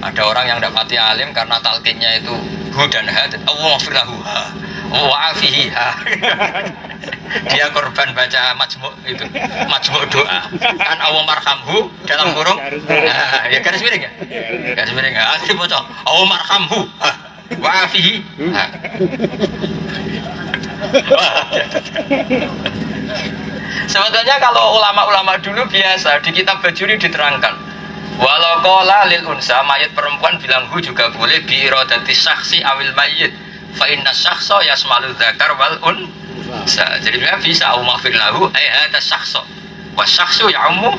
Ada orang yang tidak mati alim karena talqinnya itu hu dan ha. Allah maghfirlahu wa'afihi ha. Dia korban baca majmu' itu, majmu' doa. Kan Allah marhamhu dalam kurung. Ya garis miring ya? Garis miring. Akhirnya baca Allah marhamhu wa'afihi ha. Sebetulnya kalau ulama-ulama dulu biasa di kitab Bajuri diterangkan, walau qala lil unsa, mayit perempuan bilang hu juga boleh bi iradati syakhsi awil mayyit fa inna syakhsa yasmalu dzakar wal unsa. Jadi bisa au maghfir lahu ay hadza syakhsa wa syakhsu ya'ummu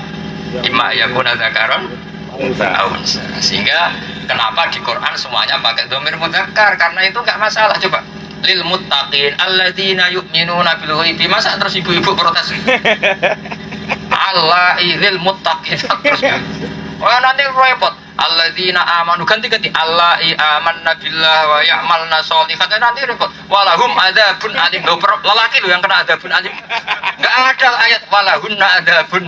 imma yakuna dzakaran Unsa. Sehingga kenapa di Quran semuanya pakai dhamir mudzakkar, karena itu nggak masalah. Coba lil muttaqin alladzina yu'minuna bil ghaibi, masa terus ibu-ibu protes? Allah lil muttaqin terus. Wah nanti repot. Alladzina amanu ganti Allah amanna billah wa ya'malna sholihan, nanti repot. Walahum adzabun alim. Loh, lelaki lo yang kena adzabun alim. Enggak ada ayat walahunna adzabun.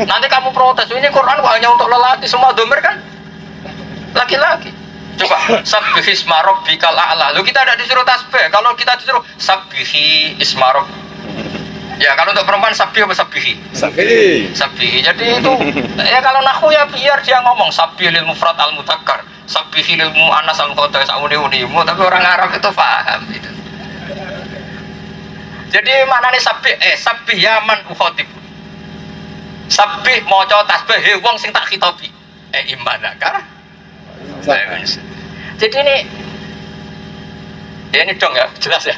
Nanti kamu protes, ini Quran kok hanya untuk lelaki, semua dhamir kan laki-laki. Coba sabbih isma rabbikal a'la. Lo kita tidak disuruh tasbih, kalau kita disuruh sabbihi isma rabb. Ya kalau untuk perempuan sabbih apa sabbihi? Sabbihi. Jadi itu ya kalau nahwu ya biar dia ngomong sabbih lil mufrad al mudzakkar, sabbihi lil muannas al muqaddar sauni-unimu, tapi orang Arab itu paham itu. Jadi maknane sabbih ya man ukhatib. Sabbih maca tasbih he wong sing tak khitobi. Imanakah? Jadi ini dong ya, jelas ya.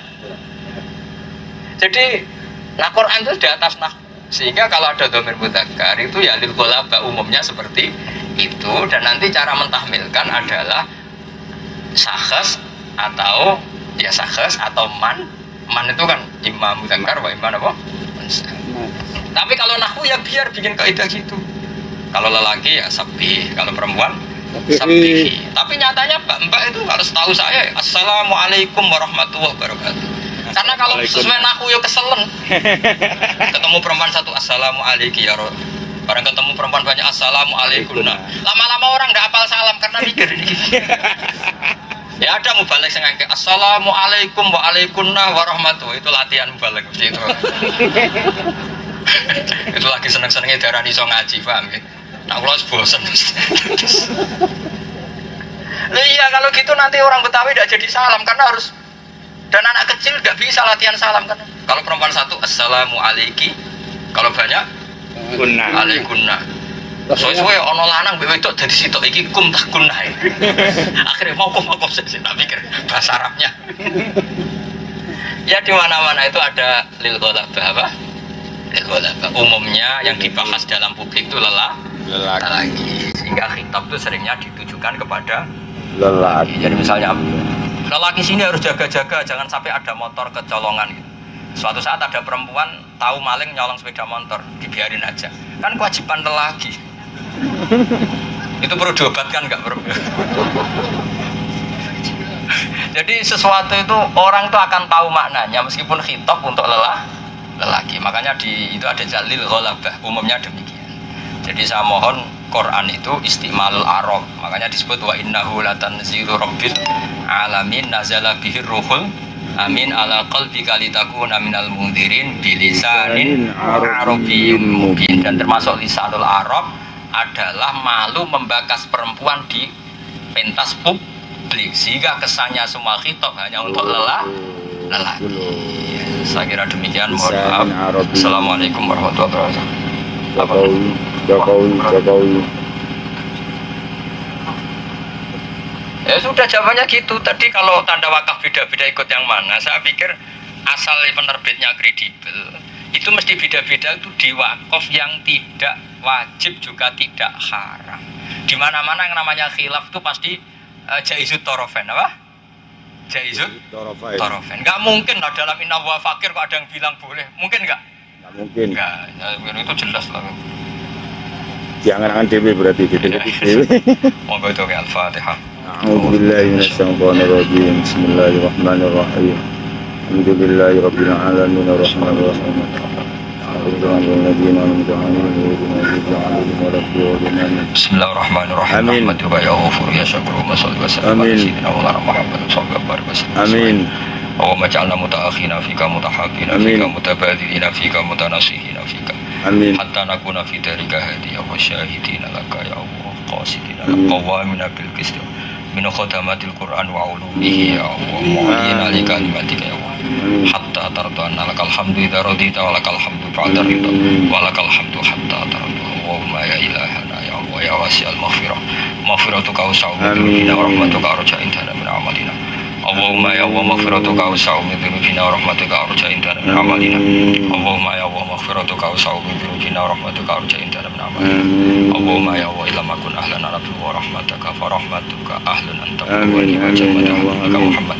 Jadi nah Quran itu di atas nah, sehingga kalau ada dhamir mudzakkar itu ya lil ghalaba umumnya seperti itu, dan nanti cara mentahmilkan adalah sakhs atau ya sakhs atau man itu kan imam mudzakkar wa imam apa? Tapi kalau nahwu ya biar bikin kaidah gitu. Kalau lelaki ya sabbih, kalau perempuan sabbih. Tapi nyatanya mbak itu kalau setahu saya assalamualaikum warahmatullahi wabarakatuh. Karena kalau sesuai nahwu ya keselen. Ketemu perempuan satu assalamualaikum ya roh. Barang ketemu perempuan banyak assalamualaikum. Nah, lama-lama orang nggak hafal salam karena mikir ini. Ya ada mubalik yang ngangke assalamualaikum warahmatullahi, itu latihan mubalik itu. Itu lagi seneng-senengnya darah iso ngaji, paham ya? Nah kalau bosen. Iya kalau gitu nanti orang Betawi tidak jadi salam karena harus. Dan anak kecil nggak bisa latihan salam kan? Kalau perempuan satu assalamualaikum, kalau banyak alaikunna. Soalnya ono lanang bewe itu dari situ iki kum tak kunna. Akhirnya mau sih tak pikir bahasa Arabnya. Ya di mana-mana itu ada lil ghalabah apa? Lil ghalabah. Umumnya yang dibahas dalam publik itu lelaki. Sehingga khitab itu seringnya ditujukan kepada lelaki. Jadi misalnya lelaki sini harus jaga-jaga, jangan sampai ada motor kecolongan gitu. Suatu saat ada perempuan tahu maling nyolong sepeda motor, dibiarin aja. Kan kewajiban lelaki. Itu perlu diobatkan nggak perlu? Jadi sesuatu itu orang itu akan tahu maknanya meskipun khitab untuk lelaki. Makanya itu ada jalil ghalabah, umumnya demikian. Jadi saya mohon Quran itu istimalul arab, makanya disebut wa innahu latanzilu rabbil alamin nazala bihir ruhul amin ala qalbika litakuna minal mundzirin bilisanin arabiyyun mubin. Dan termasuk lisanul arab adalah malu membakas perempuan di pentas publik, sehingga kesannya semua khitab hanya untuk lelaki. Saya kira demikian, mohon maaf. Assalamualaikum warahmatullahi wabarakatuh. Jokowi. Ya sudah jawabannya gitu. Tadi kalau tanda wakaf beda-beda ikut yang mana? Saya pikir asal penerbitnya kredibel itu mesti beda-beda, itu di wakaf yang tidak wajib juga tidak haram. Di mana-mana yang namanya khilaf itu pasti jaizut torofen apa? Jaizut torofen. Nggak mungkin lah dalam inna wa fakir kok ada yang bilang boleh. Mungkin nggak? Nggak mungkin. Nggak. Ya, itu jelas lah. Jangan dewi berarti dewi. Monggo itu ke Al-Fatihah. A'udzubillahi minasyaitonirrajim. Bismillahirrahmanirrahim. Alhamdulillahirabbil alamin arrahmanir rahim. Bismillahirrahmanirrahim. Amin. Allahumma ja'alna mutaakhina fika mutahaqina fika mutabadilina fika mutanasihina fika. Amin. Hatta nakuna fi darika hadiyah wa syahidina laka ya Allah qasidina qawamina bil qist min khadamatil Qur'an wa ulumihi ya Allah mu'alina li kalimatika ya Allah hatta tardu'anna lakal hamdu idha radita wa lakal hamdu ba'da ridha wa lakal hamdu hatta tardu. Allahumma ya ilahana ya Allah ya wasi'al maghfiratuka wa sa'umidina wa rahmatuka arja'in dana min amalina. Allahumma ya Allah maghfiratuka wa sa'umidina wa rahmatuka arja'in dana min amalina. Allahumma ya Allah maghfiratuka awsa'u min dzunubina wa rahmatuka arja indana min amal. Allahumma ya wa illam akun ahlan rabbi wa rahmataka fa rahmatuka ahlun anta wa habibika Muhammad.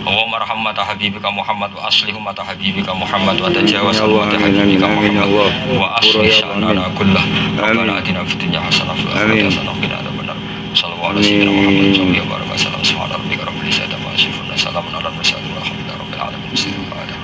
Allahumma rahmata habibika Muhammad wa aslih ummata habibika Muhammad wa tajawaz ummata habibika Muhammad wa aslih sha'nana kullah. Rabbana atina fid dunya hasanah wa fil akhirati hasanah wa qina adzabannar. Sallallahu alaihi wa sallam wa baraka sallallahu alaihi wa sallam. Salamun ala al-mursalin walhamdulillahi rabbil alamin.